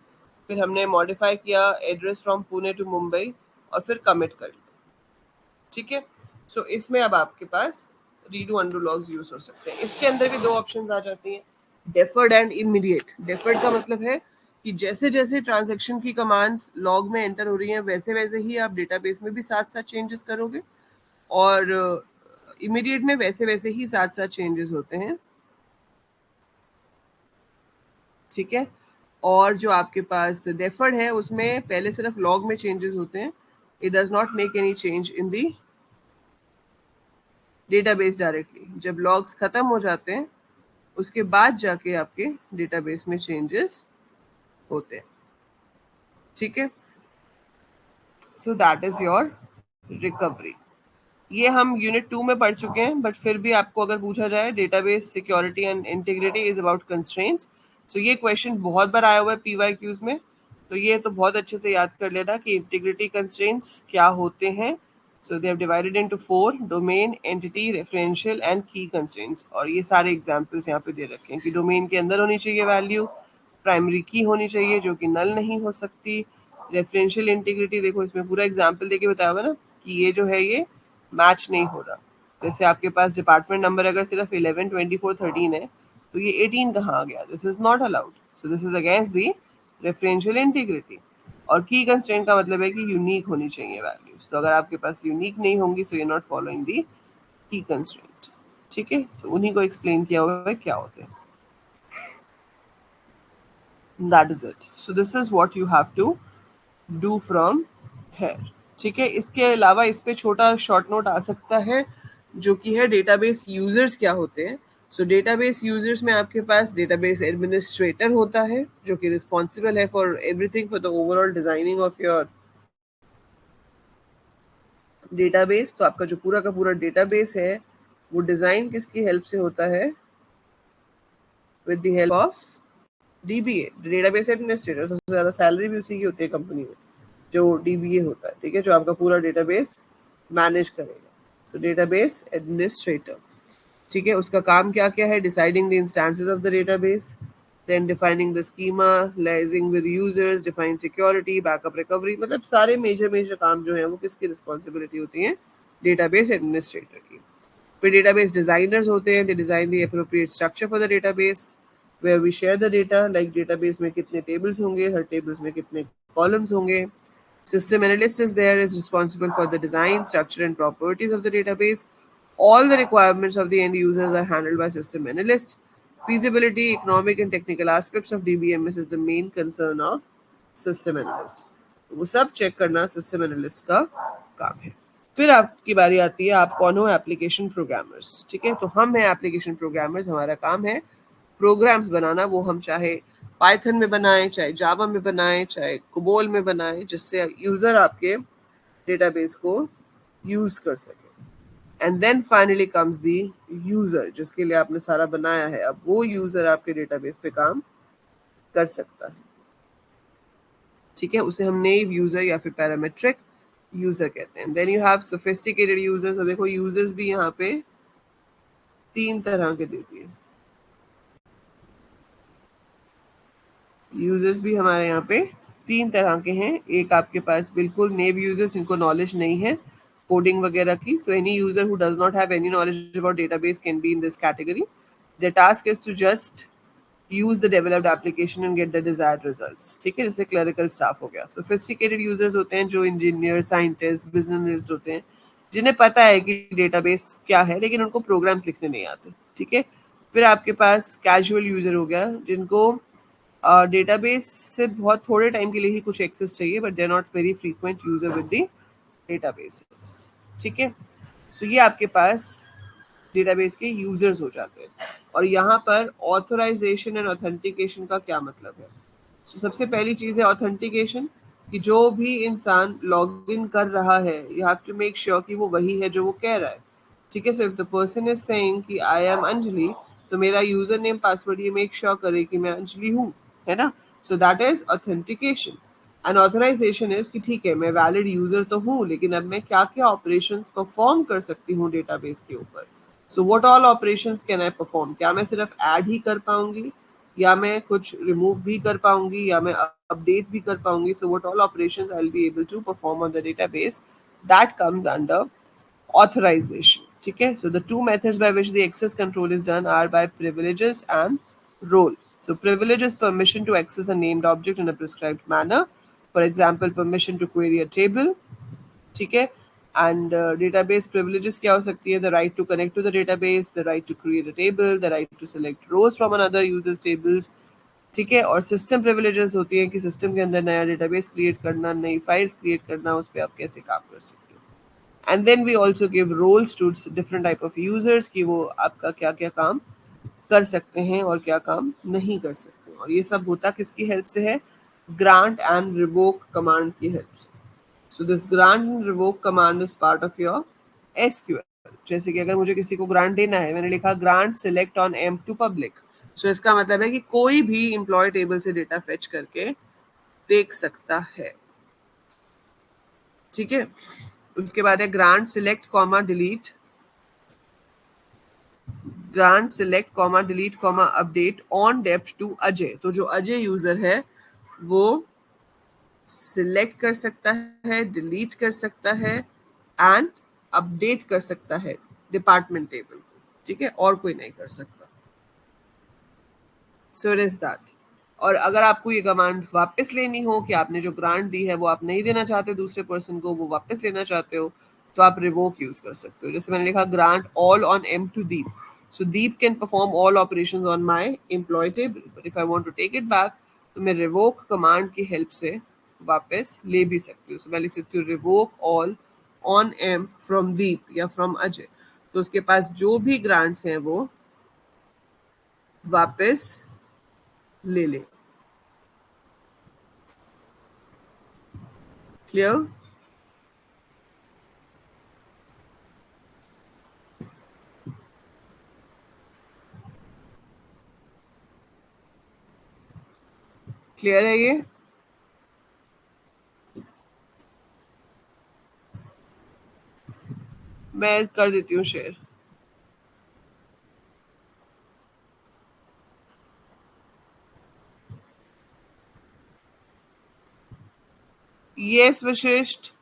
फिर हमने मॉडिफाई किया address from Pune to Mumbai और फिर कमिट कर लिया, ठीक है. सो इसमें अब आपके पास रीडू अंडू लॉग्स यूज हो सकते हैं. इसके अंदर भी दो ऑप्शंस आ जाती हैं. Deferred and immediate. डेफर्ड का मतलब है कि जैसे जैसे ट्रांजैक्शन की कमांड्स लॉग में एंटर हो रही हैं वैसे वैसे ही आप डेटाबेस में भी साथ साथ चेंजेस करोगे, और इमीडिएट में वैसे वैसे ही साथ साथ चेंजेस होते हैं, ठीक है। और जो आपके पास डेफर्ड है उसमें पहले सिर्फ लॉग में चेंजेस होते हैं, it does not make any change in the database directly. जब लॉग्स खत्म हो जाते हैं उसके बाद जाके आपके डेटाबेस में चेंजेस होते हैं, ठीक है। So that is your recovery. ये हम यूनिट 2 में पढ़ चुके हैं, बट फिर भी आपको अगर पूछा जाए database security and integrity is about constraints, so ये क्वेश्चन बहुत बार आया हुआ है पीवाईक्यूज में, तो ये तो बहुत अच्छे से याद कर लेना कि इंटीग्रिटी कंस्ट्रेंट्स क्या होते हैं। So they have divided into 4: domain, entity, referential and key constraints. और ये सारे एग्जांपल्स यहाँ पे दे रखे हैं कि डोमेन के अंदर होनी चाहिए वैल्यू, प्राइमरी की होनी चाहिए जो कि नल नहीं हो सकती। रेफरेंशियल इंटीग्रिटी देखो इसमें पूरा एग्जांपल देके बताया हुआ ना कि ये जो है ये मैच नहीं हो रहा। जैसे आपके पास डिपार्टमेंट नंबर अगर सिर्फ 11, 24, 13 है तो ये 18 कहाँ आ गया? This is not allowed, so this is against the referential integrity. और की कंस्ट्रेंट का मतलब है कि यूनिक होनी चाहिए वैल्यूज, तो अगर आपके पास यूनिक नहीं होंगी सो यू नॉट फॉलोइंग दी की कंस्ट्रेंट, ठीक है। सो उन्हीं को एक्सप्लेन किया हुआ है क्या होते हैं, that is it. So this is what you have to do from here, ठीक है। इसके अलावा इस पे छोटा शॉर्ट नोट आ सकता है जो कि है डेटाबेस यूजर्स क्या होते हैं। सो डेटाबेस यूजर्स में आपके पास डेटाबेस एडमिनिस्ट्रेटर होता है जो कि रिस्पॉन्सिबल है for everything, for the overall designing of your database. तो आपका जो पूरा का पूरा डेटाबेस है वो डिजाइन किसकी हेल्प से होता है? With the help of dBA, database administrator. सबसे ज्यादा सैलरी भी उसी की होती है कंपनी में, जो डीबीए होता है, ठीक है, जो आपका पूरा डेटाबेस मैनेज करेगा। सो डेटाबेस एडमिनिस्ट्रेटर, ठीक है, उसका काम क्या क्या है? Deciding the instances of the database, then defining the schema, liaising with users, define security, backup recovery. मतलब सारे मेजर मेजर काम जो है वो किसकी रिस्पॉन्सिबिलिटी होती है? डेटाबेस एडमिनिस्ट्रेटर की। फिर डेटाबेस डिजाइनर्स होते हैं, they design the appropriate structure for the database where we share the data, like database में कितने टेबल्स होंगे, हर टेबल्स में कितने कॉलम्स होंगे। System analyst is there, is responsible for the design, structure, and properties of the database. All the requirements of the end users are handled by system analyst. Feasibility, economic, and technical aspects of DBMS is the main concern of system analyst. वो सब check करना system analyst का काम है। फिर आपकी बारी आती है, आप कौन हो? एप्लीकेशन प्रोग्रामर्स, ठीक है। तो हम हैं एप्लीकेशन प्रोग्रामर्स, हमारा काम है प्रोग्राम्स बनाना, वो हम चाहे पाइथन में बनाएं, चाहे जावा में बनाएं, चाहे कोबोल में बनाएं, जिससे यूजर आपके डेटाबेस को यूज कर सके। And then finally comes the user, जिसके लिए आपने सारा बनाया है। अब वो यूजर आपके डेटाबेस पे काम कर सकता है, ठीक है, उसे हम नेव यूजर या फिर पैरामेट्रिक यूजर कहते हैं। Then you have sophisticated users. अब देखो यूजर्स भी यहाँ पे 3 तरह के दे दिए। यूजर्स भी हमारे यहाँ पे 3 तरह के हैं। एक आपके पास बिल्कुल नेव यूजर्स, जिनको नॉलेज नहीं है कोडिंग वगैरह की। So any user who does not have any knowledge about database can be in this category. The task is to just use the developed application and get the desired results, ठीक है, जैसे clerical staff हो गया। Sophisticated users होते हैं जो engineer, scientist, business analyst होते हैं, जिन्हें पता है कि डेटाबेस क्या है लेकिन उनको प्रोग्राम्स लिखने नहीं आते, ठीक है। फिर आपके पास कैजुअल यूजर हो गया, जिनको डेटाबेस से बहुत थोड़े टाइम के लिए ही कुछ एक्सेस चाहिए, but they are not very frequent user with the databases, ठीक है। सो ये आपके पास डेटाबेस के यूजर्स हो जाते हैं। और यहाँ पर ऑथराइजेशन एंड ऑथेंटिकेशन का क्या मतलब है? So, सबसे पहली चीज है ऑथेंटिकेशन, कि जो भी इंसान लॉग इन कर रहा है you have to make sure कि वो वही है जो वो कह रहा है, ठीक है। So if the person is saying कि आई एम अंजलि, तो मेरा यूजर नेम पासवर्ड ये मेक श्योर करे कि मैं अंजलि हूँ, है ना। So that is authentication. And authorization is कि ठीक है मैं वैलिड यूजर तो हूँ, लेकिन अब मैं क्या क्या ऑपरेशंस परफॉर्म कर सकती हूँ डेटाबेस के ऊपर। सो what all operations can I perform? क्या मैं सिर्फ ऐड ही कर पाऊंगी, या मैं कुछ रिमूव भी कर पाऊंगी, या मैं अपडेट भी कर पाऊंगी? So what all operations I will be able to perform on the database, that comes under authorization, ठीक है। So the two methods by which the access control is done are by privileges and role. So privilege is permission to access a named object in a prescribed manner. For example, permission to query a table. ठीक है. And database privileges क्या हो सकती है? The right to connect to the database, the right to create a table, the right to select rows from another user's tables. ठीक है. और system privileges होती है कि सिस्टम के अंदर नया डेटाबेस क्रिएट करना, नई फाइल्स क्रिएट करना, उस पर आप कैसे काम कर सकते हो. And then we also give roles to different type of users कि वो आपका क्या क्या काम कर सकते हैं और क्या काम नहीं कर सकते. और ये सब होता किसकी हेल्प से है? ग्रांट एंड रिवोक कमांड की हेल्प से. So this grant and revoke command is part of your SQL. जैसे कि अगर मुझे किसी को ग्रांट देना है, मैंने लिखा grant select on M to public. So इसका मतलब है कि कोई भी एम्प्लॉय टेबल से डेटा फेच करके देख सकता है. ठीक है. उसके बाद है grant select comma delete. Grant select comma delete comma update on dept to Ajay. तो जो अजय यूजर है वो सिलेक्ट कर सकता है, डिलीट कर सकता है एंड अपडेट कर सकता है डिपार्टमेंट टेबल को. ठीक है. और कोई नहीं कर सकता. So it is that. और अगर आपको ये कमांड वापस लेनी हो कि आपने जो ग्रांट दी है वो आप नहीं देना चाहते दूसरे पर्सन को, वो वापस लेना चाहते हो, तो आप रिवोक यूज कर सकते हो. जैसे मैंने लिखा grant all on M to Deep. So Deep can perform all operations on my employee table, but if I want to take it back तो मैं रिवोक कमांड की हेल्प से वापस ले भी सकती हूँ. सो मैं लिख सकती हूँ revoke all on M from Deep या फ्रॉम अजय. तो उसके पास जो भी ग्रांट्स हैं वो वापस ले ले. क्लियर? क्लियर है ये? मैं कर देती हूँ शेयर. यस वशिष्ठ.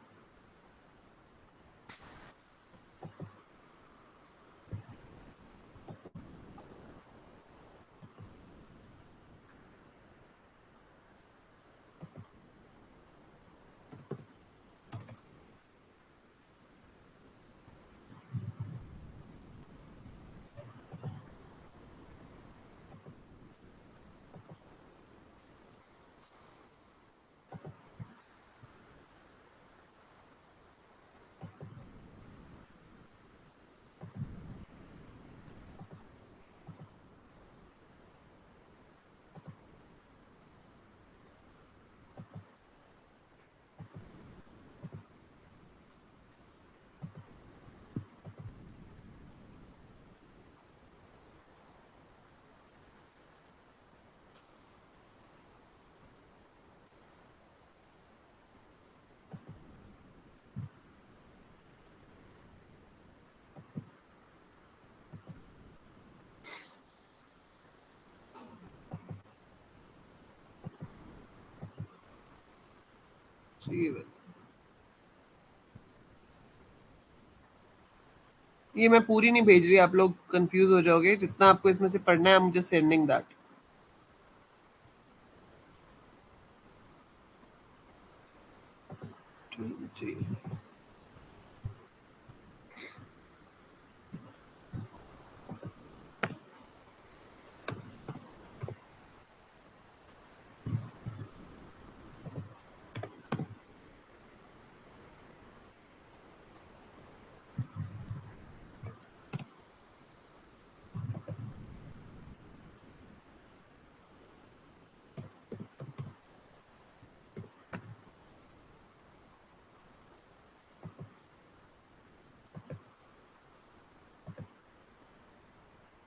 ये मैं पूरी नहीं भेज रही, आप लोग कंफ्यूज हो जाओगे. जितना आपको इसमें से पढ़ना है, मुझे सेंडिंग दैट.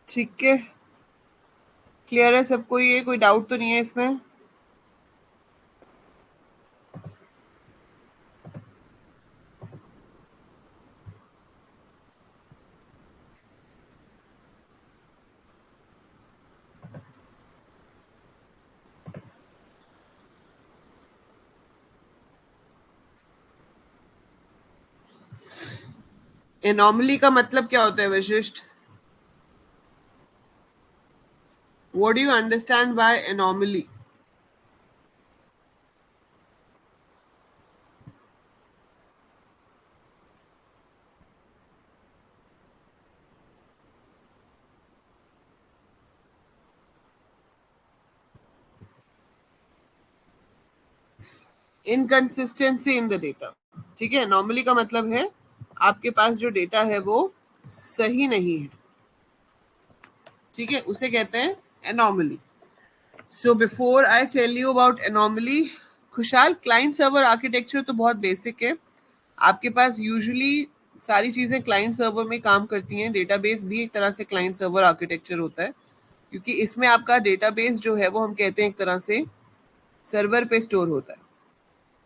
ठीक है. क्लियर है सबको? ये कोई डाउट तो नहीं है इसमें? एनॉमली का मतलब क्या होता है Vashishtha? What do you understand by anomaly? Inconsistency in the data. ठीक है, नॉर्मली का मतलब है आपके पास जो डेटा है वो सही नहीं है. ठीक है, उसे कहते हैं anomaly. So before I tell you about anomaly, खुशहाल, क्लाइंट सर्वर आर्किटेक्चर तो बहुत बेसिक है. आपके पास यूजुअली सारी चीजें क्लाइंट सर्वर में काम करती हैं. डेटाबेस भी एक तरह से क्लाइंट सर्वर आर्किटेक्चर होता है, क्योंकि इसमें आपका डेटाबेस जो है वो हम कहते हैं एक तरह से सर्वर पे स्टोर होता है.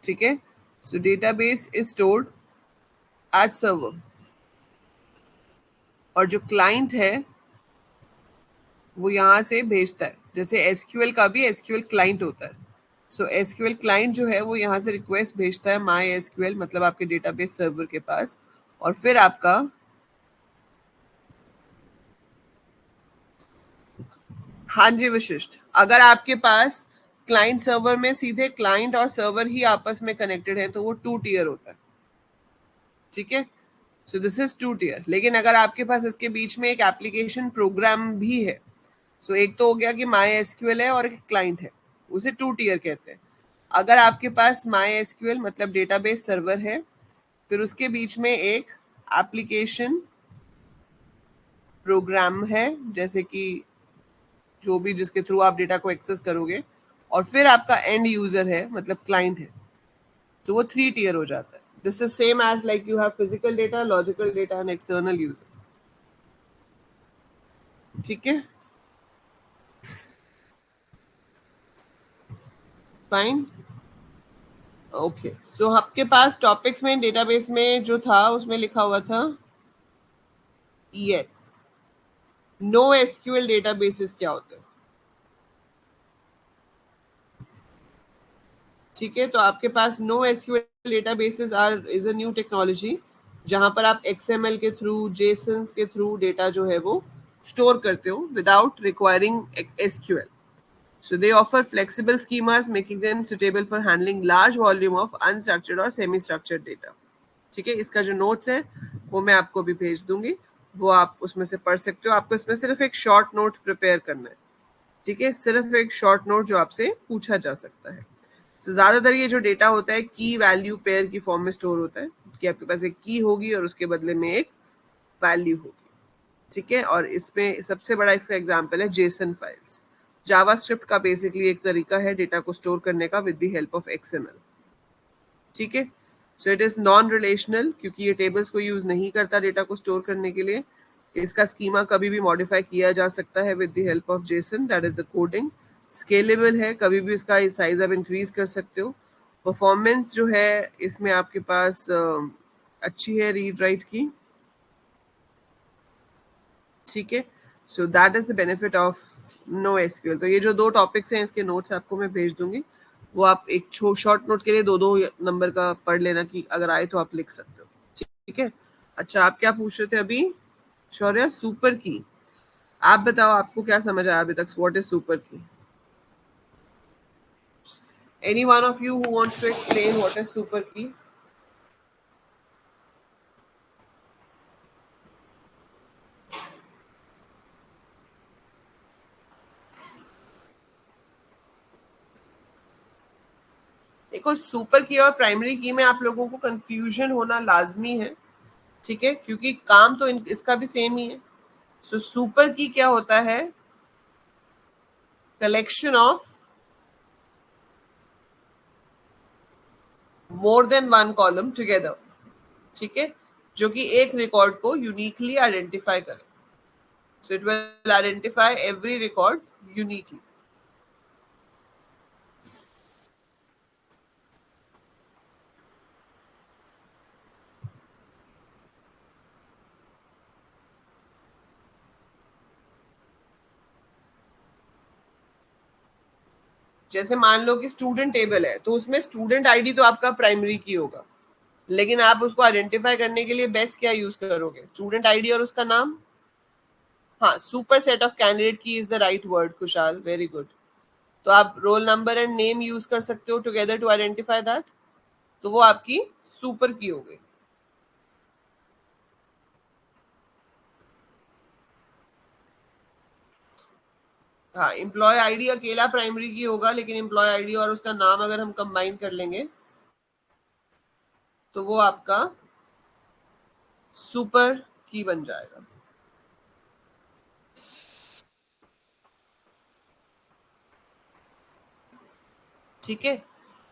ठीक है, सो database is stored at server, और जो क्लाइंट है वो यहाँ से भेजता है. जैसे एसक्यूएल का भी एसक्यूएल क्लाइंट होता है. सो एसक्यूएल क्लाइंट जो है वो यहाँ से रिक्वेस्ट भेजता है माई एसक्यूएल, मतलब आपके डेटाबेस सर्वर के पास, और फिर आपका हाँ जी विशिष्ट, अगर आपके पास क्लाइंट सर्वर में सीधे क्लाइंट और सर्वर ही आपस में कनेक्टेड है तो वो 2 टियर होता है. ठीक है, सो दिस इज 2 टियर. लेकिन अगर आपके पास इसके बीच में एक एप्लीकेशन प्रोग्राम भी है, सो एक तो हो गया कि माई एसक्यूएल है और एक क्लाइंट है, उसे 2 टियर कहते हैं. अगर आपके पास माई एसक्यूएल मतलब डेटाबेस सर्वर है, फिर उसके बीच में एक एप्लीकेशन प्रोग्राम है, जैसे कि जो भी जिसके थ्रू आप डेटा को एक्सेस करोगे, और फिर आपका एंड यूजर है मतलब क्लाइंट है, तो वो 3 टियर हो जाता है. This is same as like you have physical data, logical data and external user. ठीक है, फाइन. ओके, सो आपके पास टॉपिक्स में डेटाबेस में जो था उसमें लिखा हुआ था यस, नो एसक्यूएल डेटाबेसेस क्या होता है. ठीक है, तो आपके पास no SQL databases are is a new technology, जहां पर आप एक्सएमएल के थ्रू, जेसन्स के थ्रू डेटा जो है वो स्टोर करते हो without requiring SQL. So they offer flexible schemas, making them suitable for handling large volume of unstructured or semi-structured data. ठीक है, इसका जो नोट्स है वो मैं आपको भी भेज दूंगी, वो आप उसमें से पढ़ सकते हो. आपको इसमें सिर्फ एक शॉर्ट नोट प्रिपेयर करना है. ठीक है, सिर्फ एक शॉर्ट नोट जो आपसे पूछा जा सकता है. So, ज्यादातर ये जो डेटा होता है की वैल्यू पेयर की फॉर्म में स्टोर होता है, कि आपके पास एक की होगी और उसके बदले में एक वैल्यू होगी. ठीक है, और इसमें सबसे बड़ा इसका एग्जांपल है जेसन फाइल्स. जावास्क्रिप्ट का बेसिकली एक तरीका है डेटा को स्टोर करने का with the help of XML. ठीक है, so it is non relational, क्योंकि ये टेबल्स को यूज नहीं करता डेटा को स्टोर करने के लिए. इसका स्कीमा कभी भी मॉडिफाई किया जा सकता है with the help of Jason, that is the coding. Scalable है, कभी भी इसका साइज आप इंक्रीज कर सकते हो. परफॉर्मेंस जो है इसमें आपके पास अच्छी है रीड राइट की. ठीक है, so that is the benefit of no SQL. तो ये जो 2 टॉपिक्स हैं इसके नोट्स आपको मैं भेज दूंगी, वो आप एक शॉर्ट नोट के लिए 2-2 नंबर का पढ़ लेना, कि अगर आए तो आप लिख सकते हो. ठीक है, अच्छा आप क्या पूछ रहे थे अभी शौर्य? सुपर की. आप बताओ आपको क्या समझ आया अभी तक, what is super key? Any one of you who wants to explain what is super key? देखो, सुपर की और प्राइमरी की में आप लोगों को कंफ्यूजन होना लाजमी है. ठीक है, क्योंकि काम तो इसका भी सेम ही है. सो सुपर की क्या होता है? Collection of more than one column together. ठीक है, जो कि एक रिकॉर्ड को यूनिकली आइडेंटिफाई करे. So it will identify every record uniquely. जैसे मान लो कि स्टूडेंट टेबल है, तो उसमें स्टूडेंट आईडी तो आपका प्राइमरी की होगा, लेकिन आप उसको आइडेंटिफाई करने के लिए बेस्ट क्या यूज करोगे? स्टूडेंट आईडी और उसका नाम. हाँ, सुपर सेट ऑफ कैंडिडेट की is the right word Khushal, very good. तो आप roll number and name use कर सकते हो टुगेदर टू आइडेंटिफाई दैट, तो वो आपकी सुपर की हो गई। हाँ, एम्प्लॉय आईडी अकेला प्राइमरी की होगा, लेकिन एम्प्लॉय आईडी और उसका नाम अगर हम कंबाइन कर लेंगे तो वो आपका सुपर की बन जाएगा। ठीक है,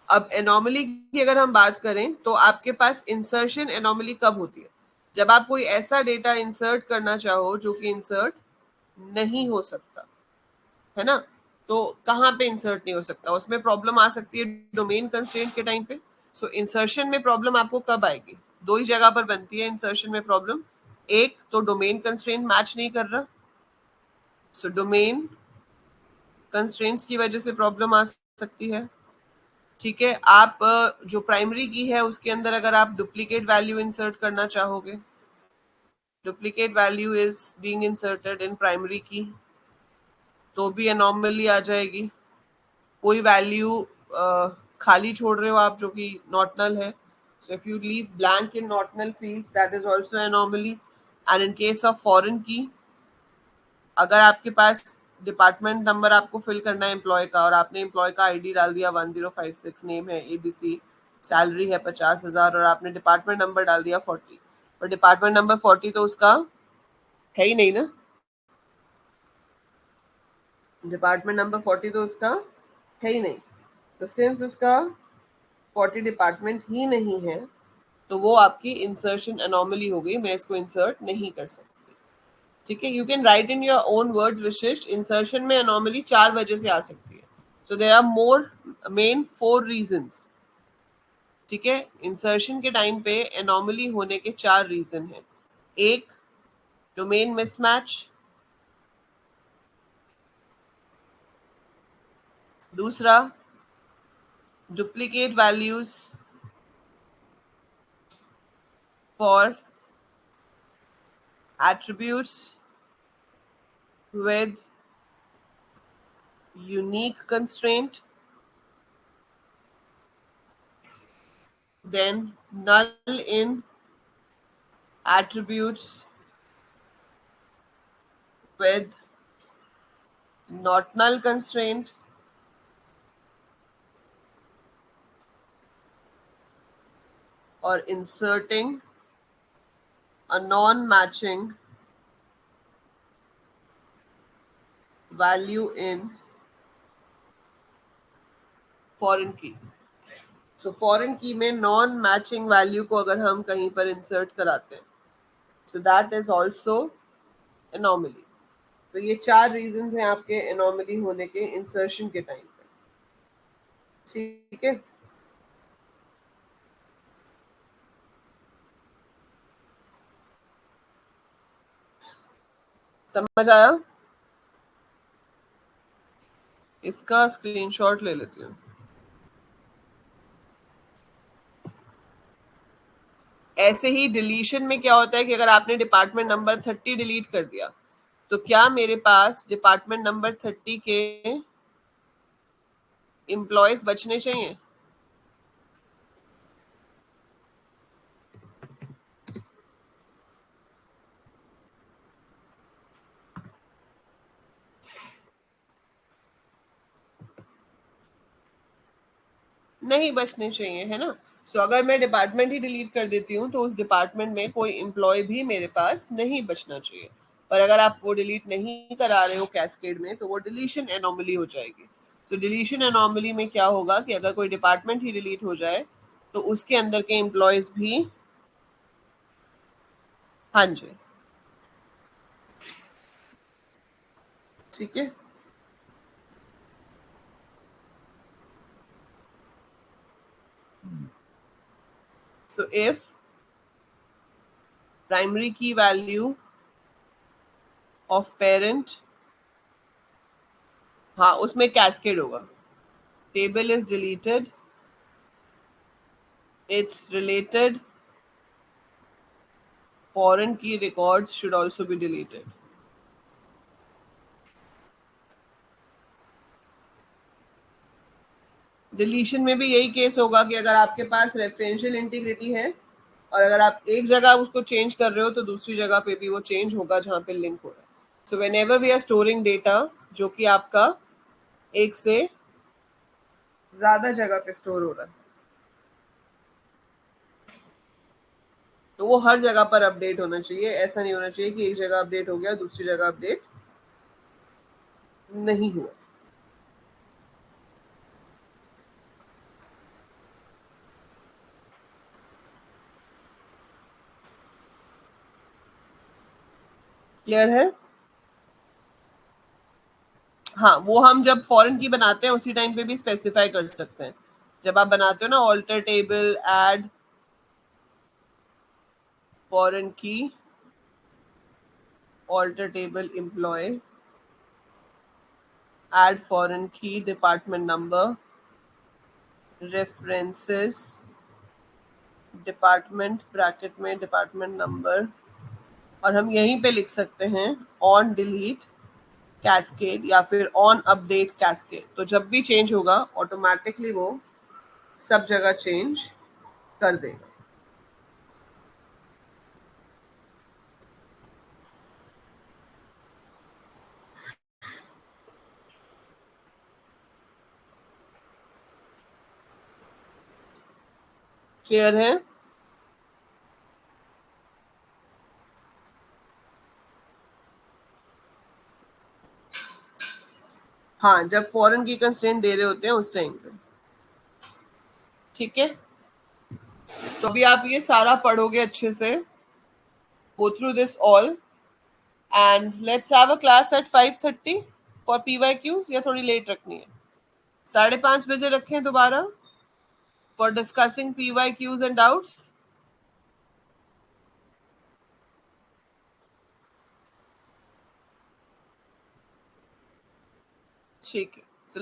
अब एनॉमली की अगर हम बात करें तो आपके पास इंसर्शन एनॉमली कब होती है? जब आप कोई ऐसा डेटा इंसर्ट करना चाहो जो कि इंसर्ट नहीं हो सकता, है ना? तो कहाँ पे इंसर्ट नहीं हो सकता? उसमें प्रॉब्लम आ सकती है डोमेन कंस्ट्रेंट के टाइम पे। सो इंसर्शन में प्रॉब्लम आपको कब आएगी? दो ही जगह पर बनती है इंसर्शन में प्रॉब्लम। एक तो डोमेन कंस्ट्रेंट मैच नहीं कर रहा, सो डोमेन कंस्ट्रेंट्स की वजह से प्रॉब्लम आ सकती है। ठीक है, आप जो प्राइमरी की है उसके अंदर अगर आप डुप्लीकेट वैल्यू इंसर्ट करना चाहोगे, duplicate value is being inserted in primary की, तो भी एनॉमली आ जाएगी। कोई वैल्यू खाली छोड़ रहे हो आप जो कि नॉट नल है, so if you leave blank in not null fields that is also anomaly. And in case of foreign key, अगर आपके पास डिपार्टमेंट नंबर आपको फिल करना है एम्प्लॉय का और आपने एम्प्लॉय का आईडी डाल दिया 1056, नेम है एबीसी, सैलरी है 50,000 और आपने डिपार्टमेंट नंबर डाल दिया 40, पर डिपार्टमेंट नंबर 40 तो उसका है ही नहीं ना, डिपार्टमेंट नंबर 40 तो उसका है ही नहीं। तो सिंस उसका 40 डिपार्टमेंट ही नहीं है तो वो आपकी इंसर्शन एनॉमली हो गई, मैं इसको इंसर्ट नहीं कर सकती। ठीक है, you can write in your own words विशिष्ट, इंसर्शन में एनॉमली 4 वजह से आ सकती है। So there are more main 4 reasons. ठीक है, इंसर्शन के टाइम पे एनॉमली होने के 4 रीजन हैं। एक, डोमेन मिसमैच। दूसरा, duplicate values for attributes with unique constraint. Then null in attributes with not null constraint. Or inserting a non-matching value in foreign key. So foreign key में non matching value को अगर हम कहीं पर insert कराते हैं, so that is also anomaly. तो ये 4 reasons हैं आपके anomaly होने के insertion के टाइम पे। ठीक है, समझ आया? इसका स्क्रीनशॉट ले लेती हूँ। ऐसे ही डिलीशन में क्या होता है कि अगर आपने डिपार्टमेंट नंबर 30 डिलीट कर दिया तो क्या मेरे पास डिपार्टमेंट नंबर 30 के एम्प्लॉयज बचने चाहिए? नहीं बचने चाहिए, है ना? सो अगर मैं डिपार्टमेंट ही डिलीट कर देती हूँ तो उस डिपार्टमेंट में कोई एम्प्लॉय भी मेरे पास नहीं बचना चाहिए। पर अगर आप वो डिलीट नहीं करा रहे हो कैस्केड में तो वो डिलीशन एनॉमली हो जाएगी। सो डिलीशन एनॉमली में क्या होगा कि अगर कोई डिपार्टमेंट ही डिलीट हो जाए तो उसके अंदर के एम्प्लॉयज भी, हाँ जी, ठीक है। So if primary key value of parent, हाँ उसमें कैस्केड होगा, table is deleted, its related foreign key records should also be deleted. Deletion में भी यही केस होगा कि अगर आपके पास रेफरेंशियल इंटीग्रिटी है और अगर आप एक जगह उसको चेंज कर रहे हो तो दूसरी जगह पे भी वो चेंज होगा जहाँ पे लिंक हो रहा है. So whenever we are storing data जो कि आपका एक से ज्यादा जगह पे स्टोर हो रहा है, तो वो हर जगह पर अपडेट होना चाहिए. ऐसा नहीं होना चाहिए कि एक जगह अपडेट हो गया दूसरी जगह अपडेट नहीं हुआ. क्लियर है? हाँ, वो हम जब फॉरेन की बनाते हैं उसी टाइम पे भी स्पेसिफाई कर सकते हैं. जब आप बनाते हो ना alter table add foreign key alter table employ add foreign key department number references department bracket में डिपार्टमेंट नंबर और हम यहीं पे लिख सकते हैं ऑन डिलीट कैस्केड या फिर ऑन अपडेट कैस्केड. तो जब भी चेंज होगा ऑटोमेटिकली वो सब जगह चेंज कर देगा. क्लियर है? हाँ, जब फॉरेन की कंस्ट्रेंट दे रहे होते हैं उस टाइम पे. ठीक है, तो अभी आप ये सारा पढ़ोगे अच्छे से. Go through this all and let's have a class at 5:30 for PYQs. या थोड़ी लेट रखनी है? 5:30 बजे रखें दोबारा for discussing PYQs and doubts. ठीक है.